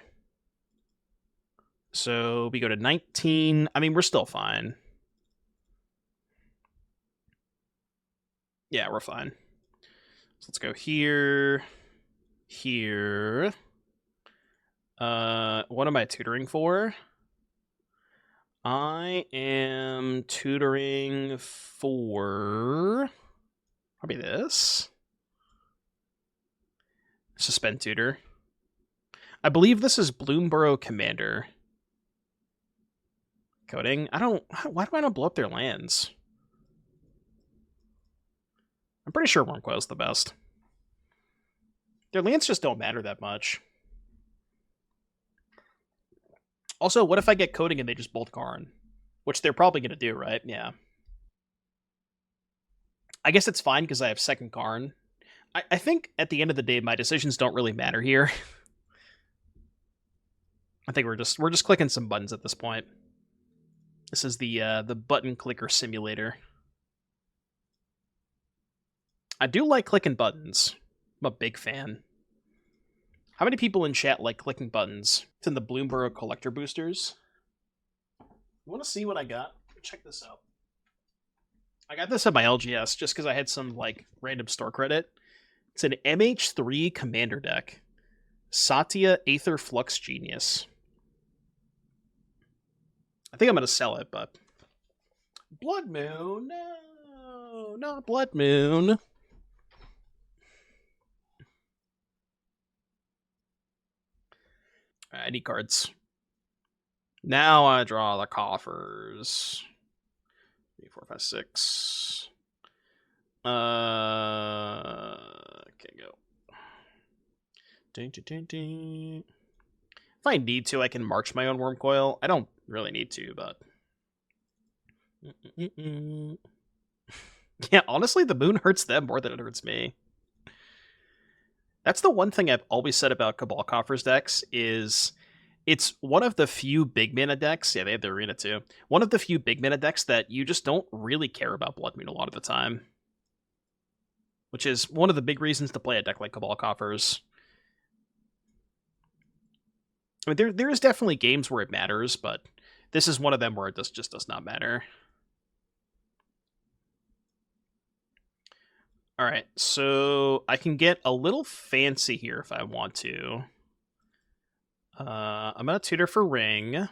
So we go to 19. I mean, we're still fine. Yeah, we're fine. So let's go here. Here. What am I tutoring for? I am tutoring for probably this. Suspend Tutor. I believe this is Bloomborough Commander. Coding? Why do I not blow up their lands? I'm pretty sure Wurmcoil's the best. Their lands just don't matter that much. Also, what if I get coding and they just bolt Karn? Which they're probably going to do, right? Yeah. I guess it's fine because I have second Karn. I think at the end of the day, my decisions don't really matter here. I think we're just clicking some buttons at this point. This is the button clicker simulator. I do like clicking buttons. I'm a big fan. How many people in chat like clicking buttons? It's in the Bloomberg collector boosters. You want to see what I got? Check this out. I got this at my LGS just because I had some like random store credit. It's an MH3 commander deck. Satya Aether Flux Genius. I think I'm going to sell it, but... Blood Moon? No, not Blood Moon. I need cards. Now I draw the coffers. 3, 4, 5, 6. Okay, go. Ding, ding, ding, ding. If I need to, I can march my own worm coil. I don't really need to, but... Yeah, honestly, the moon hurts them more than it hurts me. That's the one thing I've always said about Cabal Coffers decks, is it's one of the few big mana decks, yeah, they have the arena too, one of the few big mana decks that you just don't really care about Blood Moon a lot of the time. Which is one of the big reasons to play a deck like Cabal Coffers. I mean, there is definitely games where it matters, but this is one of them where it just does not matter. Alright, so I can get a little fancy here if I want to. I'm going to tutor for Ring.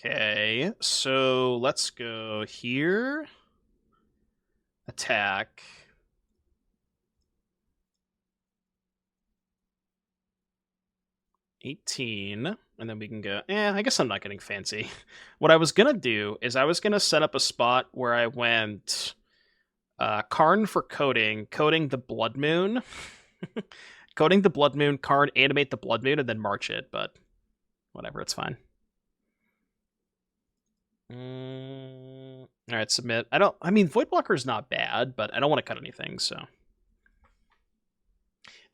Okay, so let's go here. Attack. $18, and then we can go, I guess I'm not getting fancy. What I was going to do is I was going to set up a spot where I went Karn for coding the Blood Moon, coding the Blood Moon, Karn, animate the Blood Moon, and then march it, but whatever, it's fine. Alright, submit. I mean, Voidwalker's not bad, but I don't want to cut anything, so...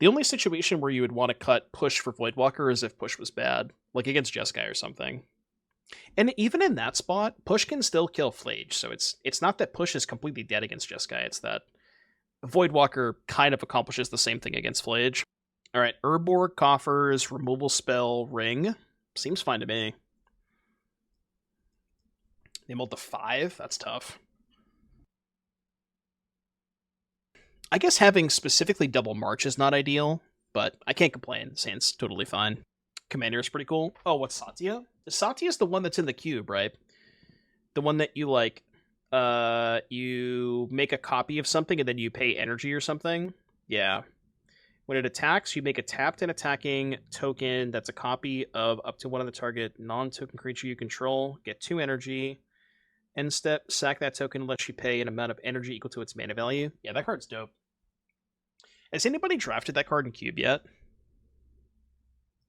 The only situation where you would want to cut push for Voidwalker is if push was bad, like against Jeskai or something. And even in that spot, push can still kill Flage, so it's not that push is completely dead against Jeskai, it's that Voidwalker kind of accomplishes the same thing against Flage. Alright, Urborg, Coffers, removal spell, Ring. Seems fine to me. They mulled to 5? That's tough. I guess having specifically double march is not ideal, but I can't complain. Sand's totally fine. Commander is pretty cool. Oh, what's Satya? Satya's the one that's in the cube, right? The one that you, like, you make a copy of something and then you pay energy or something? Yeah. When it attacks, you make a tapped and attacking token that's a copy of up to one of the target non-token creature you control. Get 2 energy. End step, sack that token unless you pay an amount of energy equal to its mana value. Yeah, that card's dope. Has anybody drafted that card in Cube yet?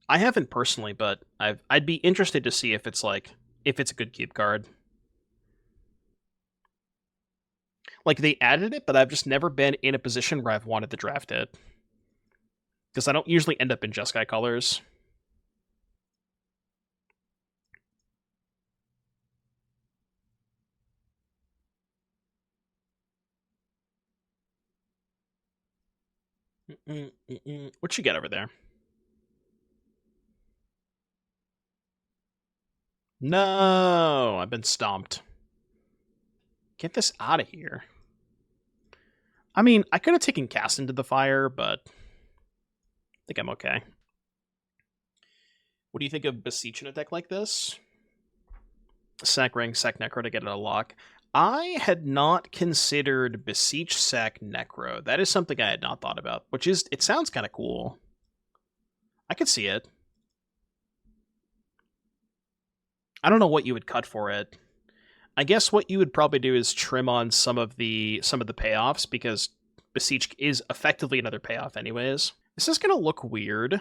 I haven't personally, but I'd be interested to see if it's a good Cube card. Like, they added it, but I've just never been in a position where I've wanted to draft it. Because I don't usually end up in Jeskai colors. What you got over there? No, I've been stomped. Get this out of here. I mean, I could have taken Cast into the fire, but I think I'm okay. What do you think of Beseech in a deck like this? Sack Ring, sack Necro to get it a lock. I had not considered Beseech sack Necro. That is something I had not thought about, which is, it sounds kind of cool. I could see it. I don't know what you would cut for it. I guess what you would probably do is trim on some of the payoffs, because Beseech is effectively another payoff anyways. This is going to look weird,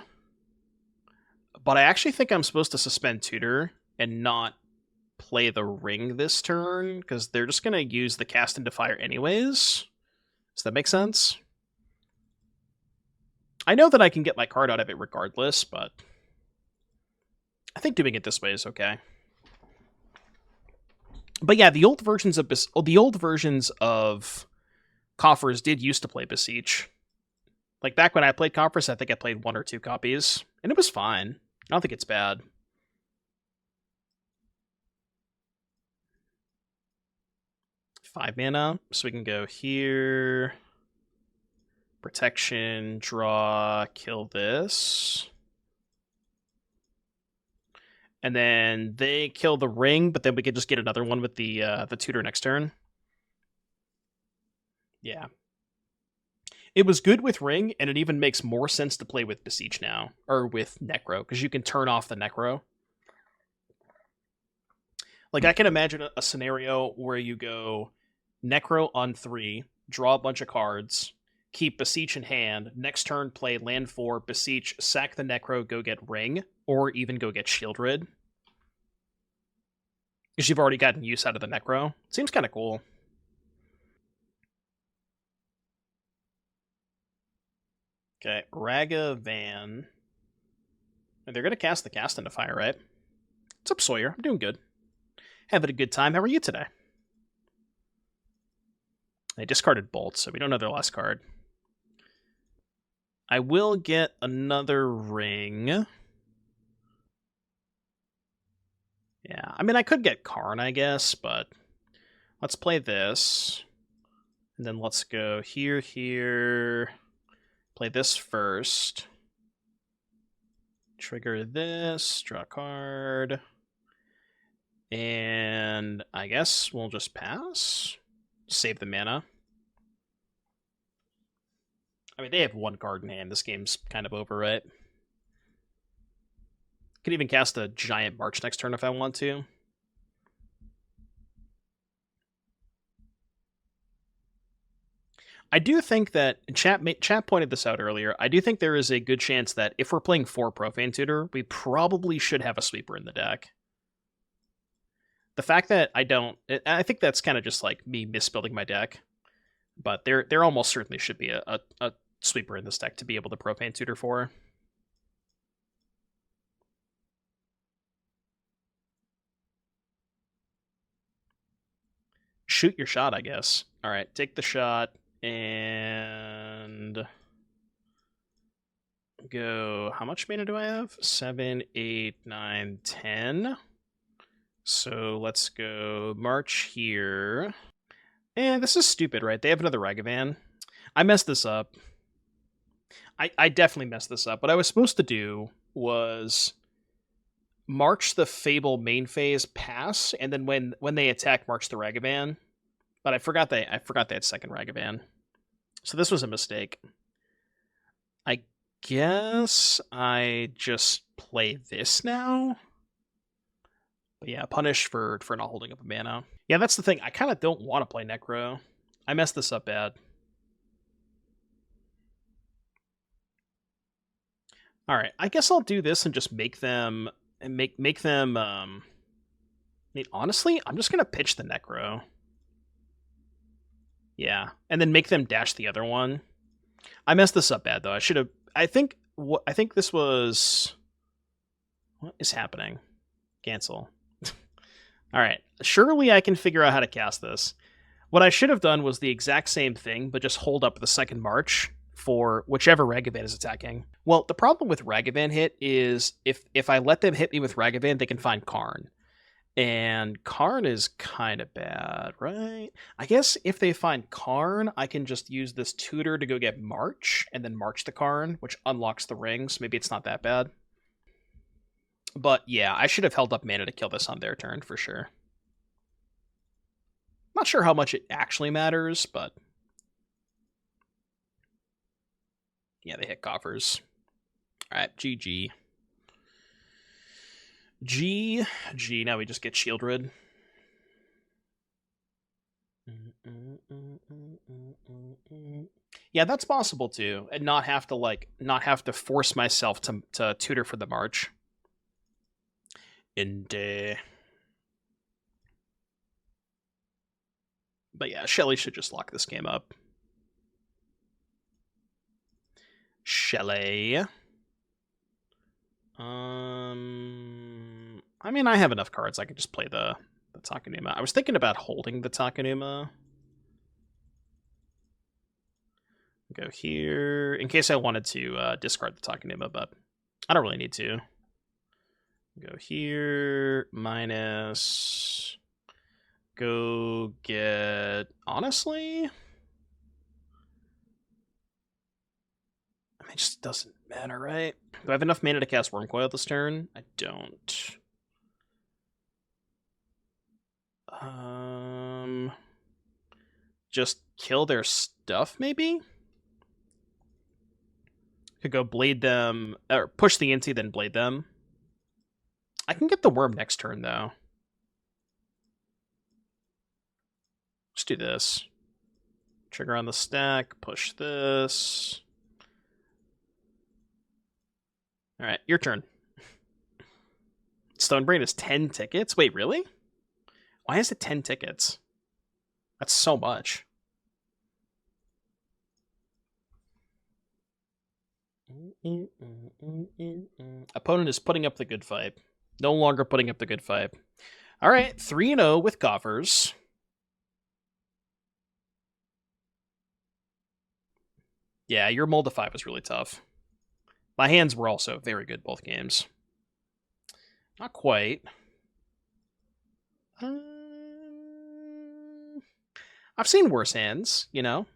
but I actually think I'm supposed to suspend Tutor and not play the Ring this turn, because they're just going to use the Cast into Fire anyways. Does that make sense? I know that I can get my card out of it regardless, but I think doing it this way is okay. But yeah, the old versions of Coffers did used to play Beseech. Like, back when I played Coffers, I think I played 1 or 2 copies, and it was fine. I don't think it's bad. Five mana, so we can go here. Protection, draw, kill this. And then they kill the Ring, but then we could just get another one with the Tutor next turn. Yeah. It was good with Ring, and it even makes more sense to play with Beseech now, or with Necro, because you can turn off the Necro. Like, I can imagine a scenario where you go Necro on 3, draw a bunch of cards, keep Beseech in hand, next turn play land 4, Beseech, sack the Necro, go get Ring, or even go get Sheoldred. Because you've already gotten use out of the Necro. Seems kind of cool. Okay, Ragavan. And they're going to cast the Cast into Fire, right? What's up, Sawyer? I'm doing good. Having a good time. How are you today? They discarded Bolt, so we don't know their last card. I will get another Ring. Yeah, I mean, I could get Karn, I guess, but let's play this. And then let's go here. Play this first. Trigger this, draw a card. And I guess we'll just pass. Save the mana. I mean, they have 1 card in hand. This game's kind of over, right? Could even cast a giant March next turn if I want to. I do think that, chat pointed this out earlier, I do think there is a good chance that if we're playing 4 Profane Tutor, we probably should have a sweeper in the deck. The fact that I don't, I think that's kind of just like me misbuilding my deck, but there almost certainly should be a sweeper in this deck to be able to Profane Tutor for. Shoot your shot, I guess. All right, take the shot and go. How much mana do I have? 7, 8, 9, 10. So let's go March here. And this is stupid, right? They have another Ragavan. I messed this up. I definitely messed this up. What I was supposed to do was March the Fable main phase, pass, and then when they attack, March the Ragavan. But I forgot they had second Ragavan. So this was a mistake. I guess I just play this now. But yeah, punish for not holding up a mana. Yeah, that's the thing. I kind of don't want to play Necro. I messed this up bad. All right, I guess I'll do this and just make them I mean, honestly, I'm just gonna pitch the Necro. Yeah, and then make them dash the other one. I messed this up bad though. I should have. I think this was. What is happening? Cancel. All right. Surely I can figure out how to cast this. What I should have done was the exact same thing, but just hold up the second March for whichever Ragavan is attacking. Well, the problem with Ragavan hit is if I let them hit me with Ragavan, they can find Karn. And Karn is kind of bad, right? I guess if they find Karn, I can just use this Tutor to go get March, and then March the Karn, which unlocks the rings. Maybe it's not that bad. But yeah, I should have held up mana to kill this on their turn, for sure. Not sure how much it actually matters, but... yeah, they hit Coffers. Alright, GG. GG, now we just get Sheoldred. Yeah, that's possible too, and not have to force myself to tutor for the March. But yeah, Shelly should just lock this game up. Shelly. I mean, I have enough cards. I could just play the Takenuma. I was thinking about holding the Takenuma. Go here, in case I wanted to discard the Takenuma, but I don't really need to. Go here, minus... Go get... Honestly? I mean, it just doesn't matter, right? Do I have enough mana to cast Wormcoil this turn? I don't. Just kill their stuff, maybe? Could go blade them, or push the Inti, then blade them. I can get the worm next turn, though. Let's do this. Trigger on the stack, push this. Alright, your turn. Stonebrain is 10 tickets? Wait, really? Why is it 10 tickets? That's so much. Opponent is putting up the good fight. No longer putting up the good fight. Alright, 3-0 with Coffers. Yeah, your Moldify was really tough. My hands were also very good both games. Not quite. I've seen worse hands, you know?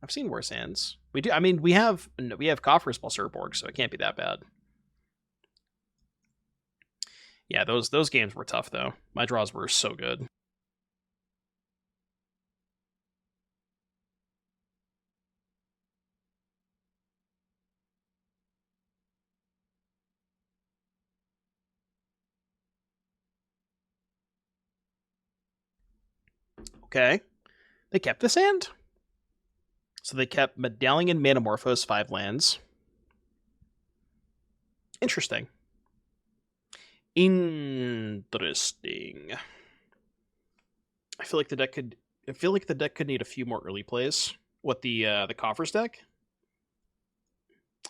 I've seen worse hands. We do. I mean, we have Coffers plus Urborg, so it can't be that bad. Yeah, those games were tough, though. My draws were so good. Okay. They kept this hand? So they kept Medallion Manamorphose 5 lands. Interesting. Interesting. I feel like the deck could need a few more early plays. What, the Coffers deck?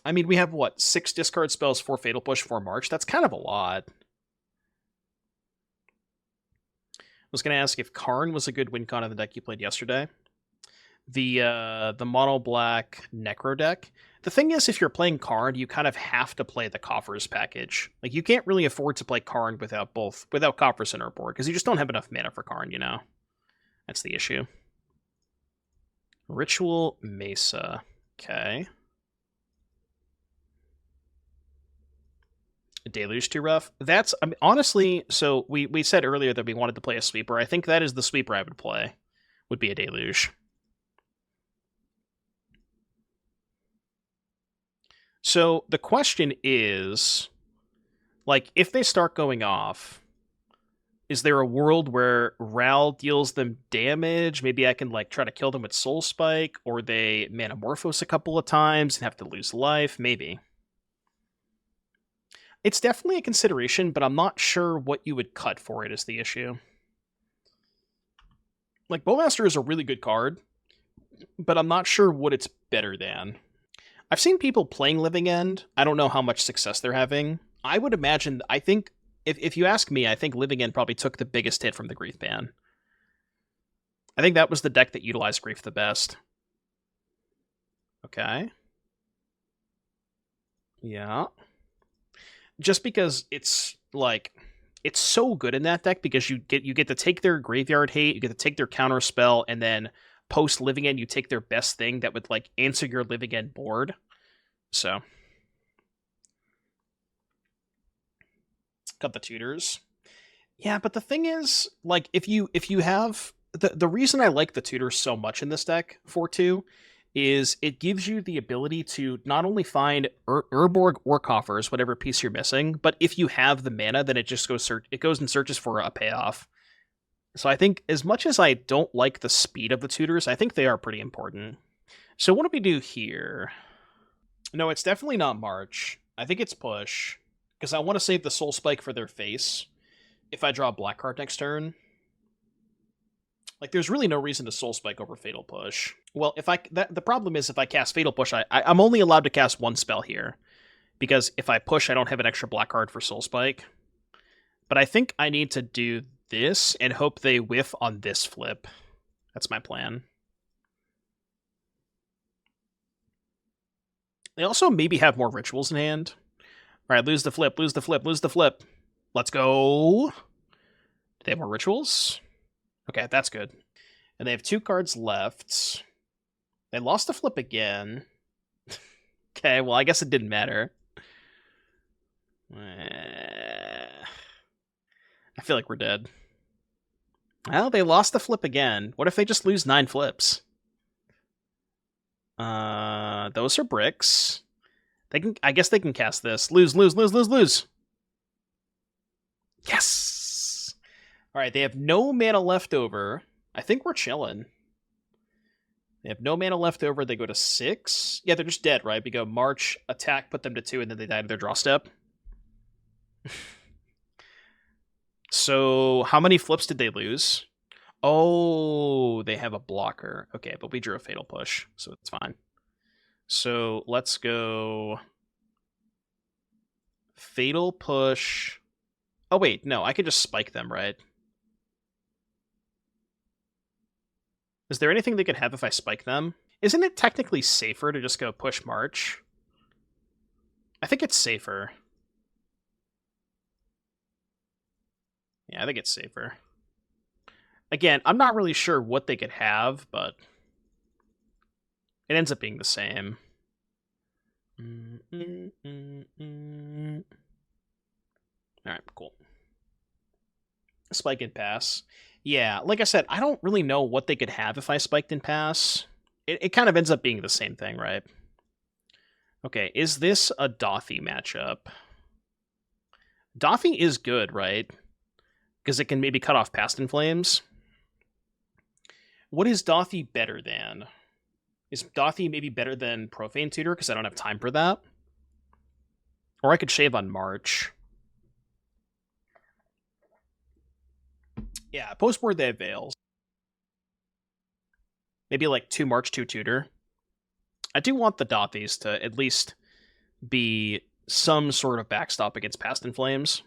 I mean, we have what, 6 discard spells, 4 Fatal Push, 4 March. That's kind of a lot. I was going to ask if Karn was a good win con of the deck you played yesterday. The mono black Necro deck. The thing is, if you're playing Karn, you kind of have to play the Coffers package. Like, you can't really afford to play Karn without Coffers and Urborg, because you just don't have enough mana for Karn, you know? That's the issue. Ritual Mesa. Okay. Deluge too rough. That's, I mean, honestly, so we said earlier that we wanted to play a sweeper. I think that is the sweeper I would play. Would be a Deluge. So the question is, like, if they start going off, is there a world where Ral deals them damage? Maybe I can, like, try to kill them with Soul Spike, or they Manamorphose a couple of times and have to lose life? Maybe. It's definitely a consideration, but I'm not sure what you would cut for it is the issue. Like, Bowmaster is a really good card, but I'm not sure what it's better than. I've seen people playing Living End. I don't know how much success they're having. I would imagine, I think, if you ask me, I think Living End probably took the biggest hit from the Grief ban. I think that was the deck that utilized Grief the best. Okay. Yeah. Just because it's, like, it's so good in that deck because you get to take their graveyard hate, you get to take their counter spell, and then post Living End, you take their best thing that would, like, answer your Living End board. So, got the tutors. Yeah, but the thing is, like, if you have the reason I like the tutors so much in this deck, 4/2, is it gives you the ability to not only find Urborg or Coffers, whatever piece you're missing, but if you have the mana, then it just goes and searches for a payoff. So I think as much as I don't like the speed of the tutors, I think they are pretty important. So what do we do here? No, it's definitely not March. I think it's push, because I want to save the Soul Spike for their face if I draw a black card next turn. Like, there's really no reason to Soul Spike over Fatal Push. Well, the problem is if I cast Fatal Push, I'm only allowed to cast one spell here, because if I push, I don't have an extra black card for Soul Spike. But I think I need to do this and hope they whiff on this flip. That's my plan. They also maybe have more rituals in hand. All right, lose the flip, lose the flip, lose the flip. Let's go. Do they have more rituals? Okay, that's good. And they have 2 cards left. They lost the flip again. Okay, well, I guess it didn't matter. I feel like we're dead. Well, they lost the flip again. What if they just lose 9 flips? Those are bricks. I guess they can cast this. Lose, lose, lose, lose, lose. Yes! Alright, they have no mana left over. I think we're chilling. They have no mana left over. They go to 6. Yeah, they're just dead, right? We go March, attack, put them to 2, and then they die to their draw step. So, how many flips did they lose? Oh, they have a blocker. Okay, but we drew a Fatal Push, so it's fine. So, let's go Fatal Push. Oh, wait, no, I could just spike them, right? Is there anything they could have if I spike them? Isn't it technically safer to just go push March? I think it's safer. Yeah, I think it's safer. Again, I'm not really sure what they could have, but it ends up being the same. Alright, cool. Spike and pass. Yeah, like I said, I don't really know what they could have if I spiked and pass. It kind of ends up being the same thing, right? Okay, is this a Dauthi matchup? Dauthi is good, right? Because it can maybe cut off Past in Flames. What is Dauthi better than? Is Dauthi maybe better than Profane Tutor? Because I don't have time for that. Or I could shave on March. Yeah, post-board they have Veils. Maybe like 2 March, 2 Tutor. I do want the Dauthis to at least be some sort of backstop against Past in Flames.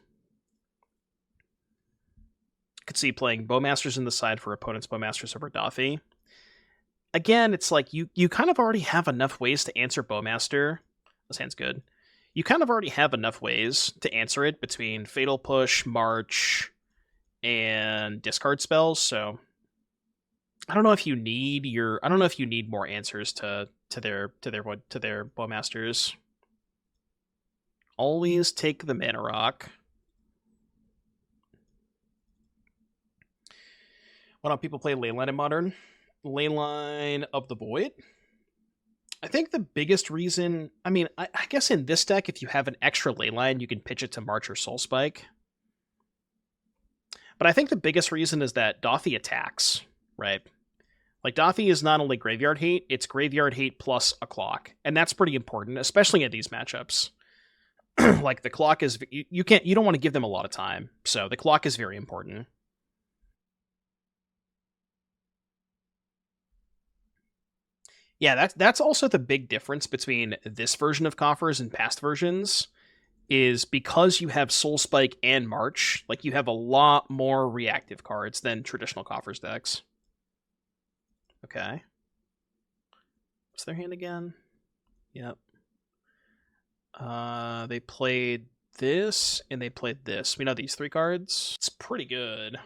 Could see playing Bowmasters in the side for opponents' Bowmasters over Dauthi. Again, it's like you kind of already have enough ways to answer Bowmaster. This hand's good. You kind of already have enough ways to answer it between Fatal Push, March, and discard spells. So I don't know if you need more answers to their Bowmasters. Always take the Mana Rock. Why don't people play Leyline in Modern? Leyline of the Void? I think the biggest reason... I mean, I guess in this deck, if you have an extra Leyline, you can pitch it to March or Soul Spike. But I think the biggest reason is that Dauthi attacks, right? Like, Dauthi is not only Graveyard Hate, it's Graveyard Hate plus a Clock. And that's pretty important, especially in these matchups. Like, the Clock is... You don't want to give them a lot of time. So, the Clock is very important. Yeah, that's also the big difference between this version of Coffers and past versions, is because you have Soul Spike and March, like, you have a lot more reactive cards than traditional Coffers decks. Okay. What's their hand again? Yep. They played this, and they played this. We know these 3 cards. It's pretty good.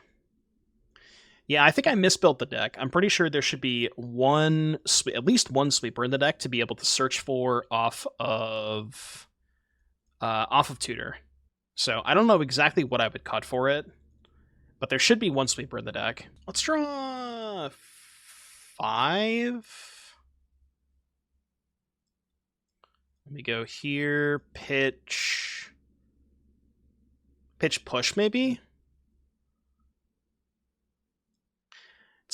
Yeah, I think I misbuilt the deck. I'm pretty sure there should be at least one sweeper in the deck to be able to search for off of Tutor. So I don't know exactly what I would cut for it, but there should be one sweeper in the deck. Let's draw 5. Let me go here, pitch push maybe?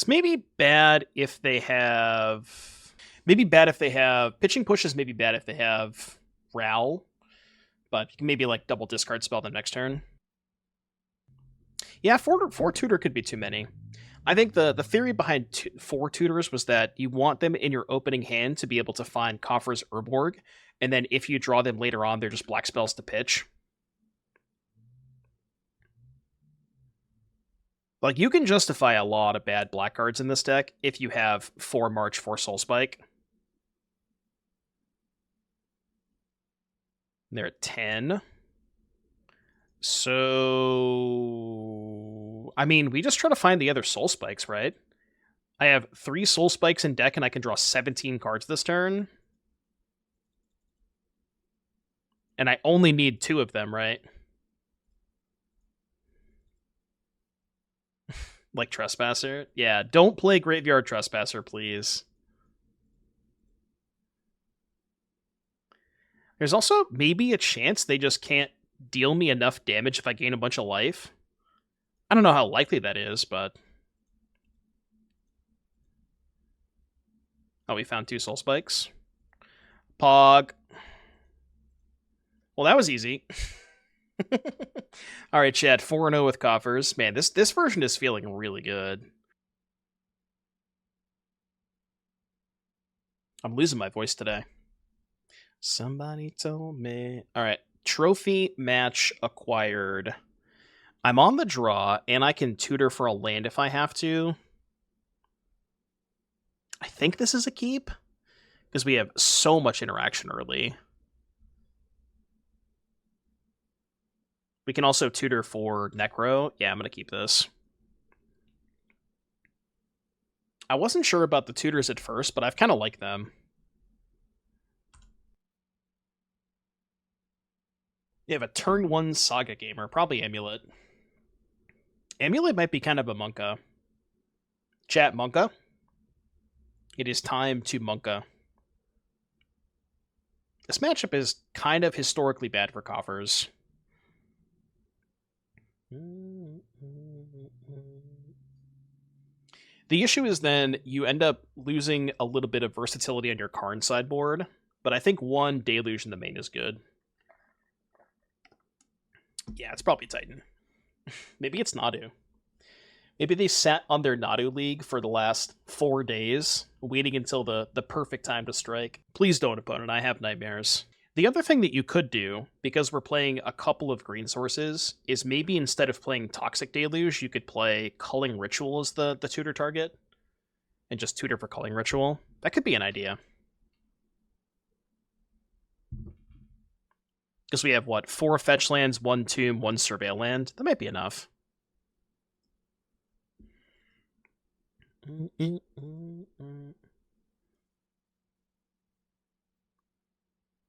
It's maybe bad if they have... Maybe bad if they have... Pitching Push is maybe bad if they have Ral, but you can maybe, like, double discard spell them next turn. Yeah, four Tutor could be too many. I think the theory behind 4 Tutors was that you want them in your opening hand to be able to find Coffers Urborg, and then if you draw them later on, they're just black spells to pitch. Like, you can justify a lot of bad black cards in this deck if you have 4 March, 4 Soul Spike. They're at 10. So... I mean, we just try to find the other Soul Spikes, right? I have 3 Soul Spikes in deck, and I can draw 17 cards this turn. And I only need 2 of them, right? Like Trespasser? Yeah, don't play Graveyard Trespasser, please. There's also maybe a chance they just can't deal me enough damage if I gain a bunch of life. I don't know how likely that is, but... Oh, we found 2 Soul Spikes. Pog. Well, that was easy. Alright, chat, 4-0 with Coffers. Man, this version is feeling really good. I'm losing my voice today. Somebody told me... Alright, trophy match acquired. I'm on the draw, and I can tutor for a land if I have to. I think this is a keep, because we have so much interaction early. We can also tutor for Necro. Yeah, I'm going to keep this. I wasn't sure about the tutors at first, but I've kind of liked them. You have a turn 1 Saga Gamer, probably Amulet. Amulet might be kind of a Monka. Chat, Monka. It is time to Monka. This matchup is kind of historically bad for Coffers. The issue is then you end up losing a little bit of versatility on your Karn sideboard, but I think 1 Deluge in the main is good. Yeah, it's probably Titan. Maybe it's Nadu. Maybe they sat on their Nadu League for the last 4 days, waiting until the perfect time to strike. Please don't, opponent. I have nightmares. The other thing that you could do, because we're playing a couple of green sources, is maybe instead of playing Toxic Deluge, you could play Culling Ritual as the tutor target, and just tutor for Culling Ritual. That could be an idea. Because we have, what, 4 fetch lands, 1 tomb, 1 surveil land? That might be enough.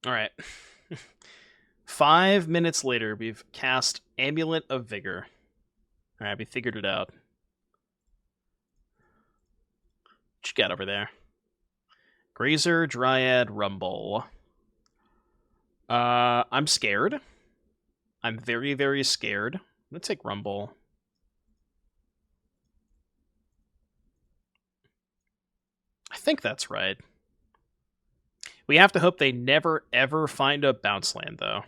Alright. 5 minutes later, we've cast Amulet of Vigor. Alright, we figured it out. What you got over there? Grazer, Dryad, Rumble. I'm scared. I'm very, very scared. Let's take Rumble. I think that's right. We have to hope they never, ever find a bounce land, though.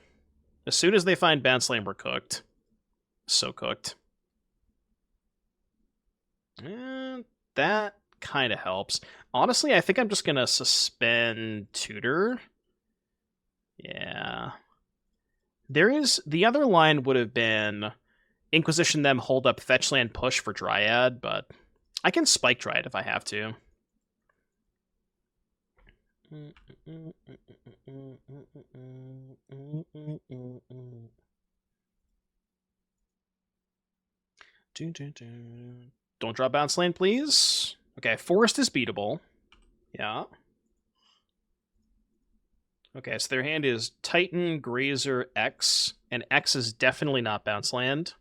As soon as they find bounce land, we're cooked. So cooked. That kind of helps. Honestly, I think I'm just going to suspend Tutor. Yeah. There is... The other line would have been Inquisition them, hold up, fetch land, push for Dryad, but I can Spike Dryad if I have to. Don't draw bounce lane, please. Okay, Forest is beatable. Yeah. Okay, so their hand is Titan, Grazer, X, and X is definitely not bounce land.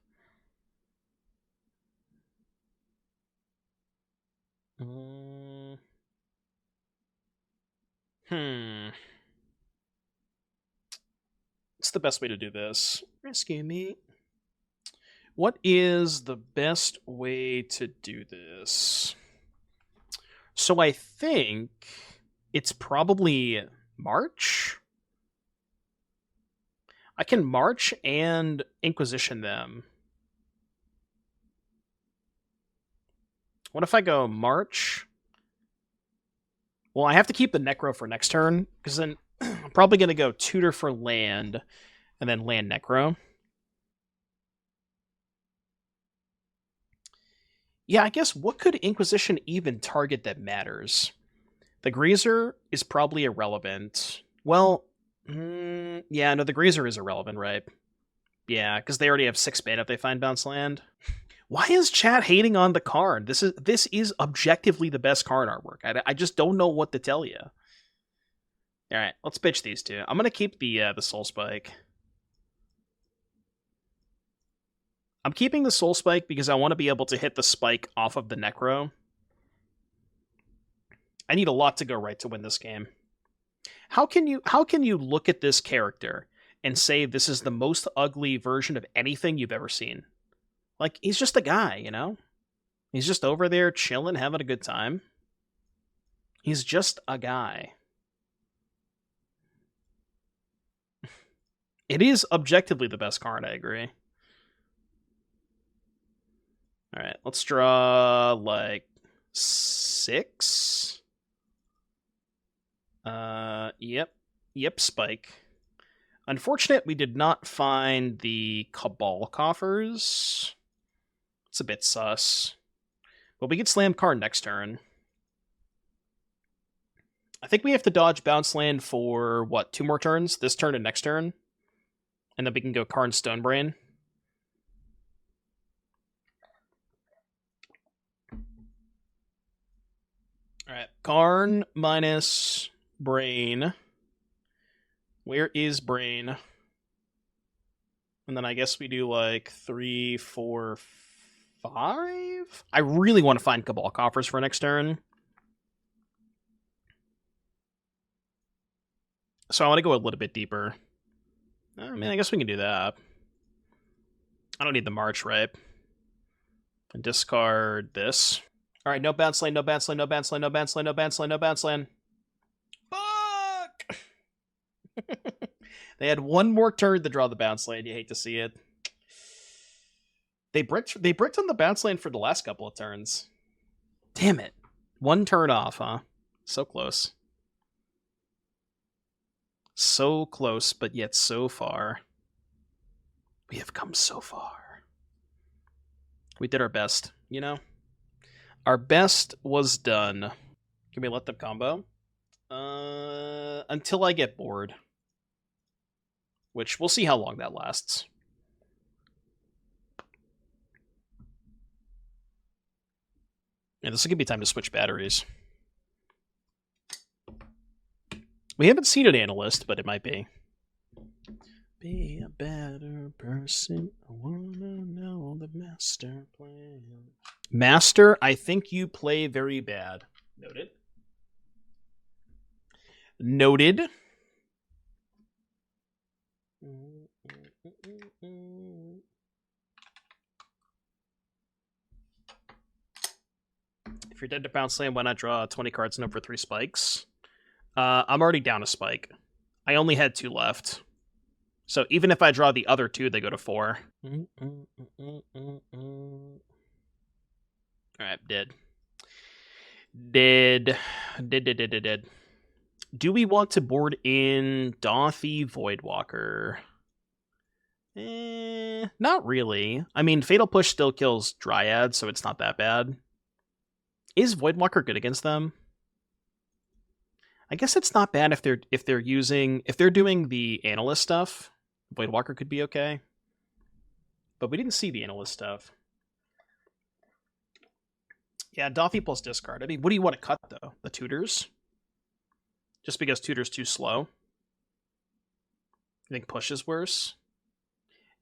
What's the best way to do this? Rescue me. What is the best way to do this? So I think it's probably March. I can March and Inquisition them. What if I go March? Well, I have to keep the Necro for next turn, because then I'm probably going to go Tutor for land, and then land Necro. Yeah, I guess what could Inquisition even target that matters? The Greaser is probably irrelevant. Well, yeah, no, the Greaser is irrelevant, right? Yeah, because they already have 6 mana if they find bounce land. Why is chat hating on the Karn? This is objectively the best Karn artwork. I just don't know what to tell you. All right, let's pitch these two. I'm gonna keep the Soul Spike. I'm keeping the Soul Spike because I want to be able to hit the spike off of the Necro. I need a lot to go right to win this game. How can you look at this character and say this is the most ugly version of anything you've ever seen? Like, he's just a guy, you know? He's just over there chilling, having a good time. He's just a guy. It is objectively the best card, I agree. Alright, let's draw, like, 6. Yep, Spike. Unfortunate we did not find the Cabal Coffers. It's a bit sus. But we can slam Karn next turn. I think we have to dodge bounce land for, what, 2 more turns? This turn and next turn? And then we can go Karn Stonebrain. Alright, Karn minus Brain. Where is Brain? And then I guess we do like 3, 4, 5? I really want to find Cabal Coffers for next turn. So I want to go a little bit deeper. I mean, I guess we can do that. I don't need the March, right? And discard this. Alright, no bounce land, no bounce land, no bounce land, no bounce land, no bounce land, no bounce land. Fuck! They had 1 more turn to draw the bounce land. You hate to see it. They bricked on the bounce land for the last couple of turns. Damn it. 1 turn off, huh? So close. So close, but yet so far. We have come so far. We did our best, you know? Our best was done. Can we let them combo? Until I get bored. Which, we'll see how long that lasts. And this will give me time to switch batteries. We haven't seen an analyst, but it might be. Be a better person. I wanna know the master plan. Master, I think you play very bad. Noted. Noted. If you're dead to bounce land, why not draw 20 cards and over 3 spikes? I'm already down a spike. I only had 2 left. So even if I draw the other 2, they go to 4. Alright, dead. Dead. Do we want to board in Dauthi Voidwalker? Not really. I mean, Fatal Push still kills Dryad, so it's not that bad. Is Voidwalker good against them? I guess it's not bad if they're doing the analyst stuff. Voidwalker could be okay. But we didn't see the analyst stuff. Yeah, Dauthi plus discard. I mean, what do you want to cut, though? The tutors? Just because tutor's too slow? You think push is worse?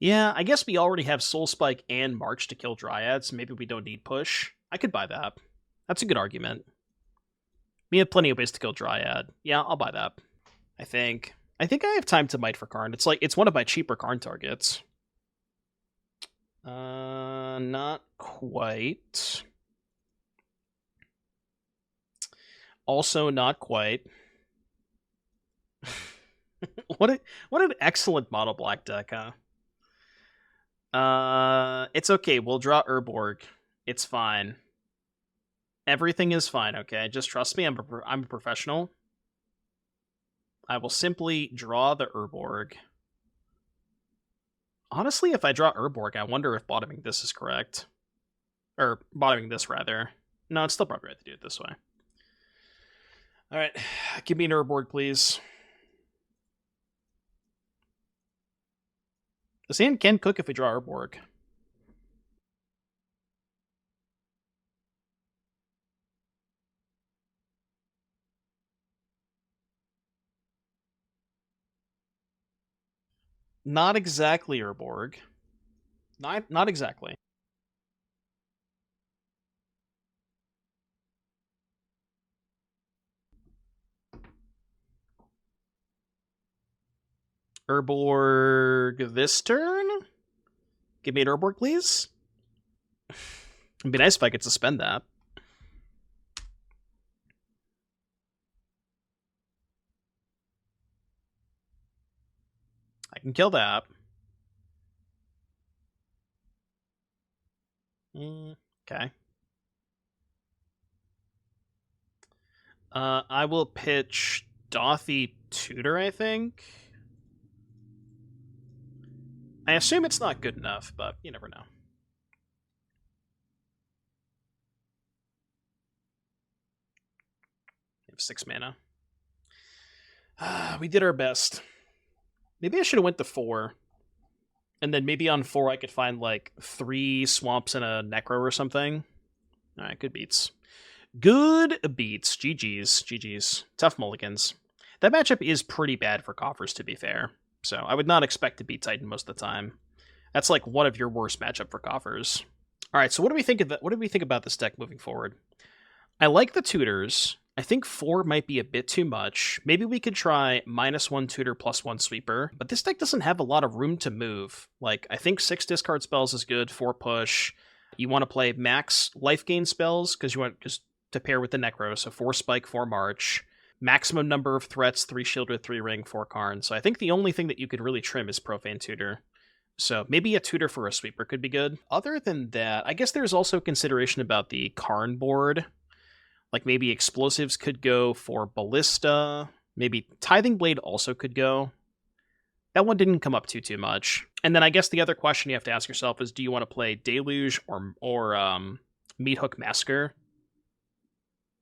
Yeah, I guess we already have Soul Spike and March to kill Dryads, so maybe we don't need push. I could buy that. That's a good argument. We have plenty of ways to kill Dryad. Yeah, I'll buy that. I think I have time to Might for Karn. It's one of my cheaper Karn targets. Not quite. Also not quite. What an excellent mono black deck, huh? It's okay. We'll draw Urborg. It's fine. Everything is fine, okay? Just trust me. I'm a professional. I will simply draw the Urborg. Honestly, if I draw Urborg, I wonder if bottoming this is correct. Or bottoming this, rather. No, it's still probably right to do it this way. Alright, give me an Urborg, please. The hand can cook if we draw Urborg. Not exactly Urborg. Not exactly. Urborg this turn? Give me an Urborg, please. It'd be nice if I could suspend that. I can kill that. Okay. I will pitch Dauthi Tutor, I think. I assume it's not good enough, but you never know. We have 6 mana. We did our best. Maybe I should have went to 4. And then maybe on 4 I could find like 3 swamps and a Necro or something. Alright, good beats. Good beats. GG's. GG's. Tough mulligans. That matchup is pretty bad for Coffers, to be fair. So I would not expect to beat Titan most of the time. That's like one of your worst matchup for Coffers. Alright, so what do we think of that? What do we think about this deck moving forward? I like the tutors. I think 4 might be a bit too much. Maybe we could try -1 tutor +1 sweeper. But this deck doesn't have a lot of room to move. Like, I think 6 discard spells is good, 4 push. You want to play max life gain spells, because you want just to pair with the Necro, so 4 spike, 4 march. Maximum number of threats, 3 Sheoldred, 3 ring, 4 Karn. So I think the only thing that you could really trim is Profane Tutor. So maybe a tutor for a sweeper could be good. Other than that, I guess there's also consideration about the Karn board. Like maybe explosives could go for Ballista. Maybe Tithing Blade also could go. That one didn't come up too much. And then I guess the other question you have to ask yourself is, do you want to play Deluge or Meathook Massacre?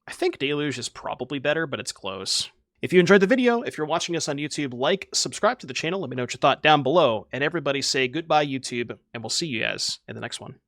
I think Deluge is probably better, but it's close. If you enjoyed the video, if you're watching us on YouTube, like, subscribe to the channel, let me know what you thought down below, and everybody say goodbye YouTube, and we'll see you guys in the next one.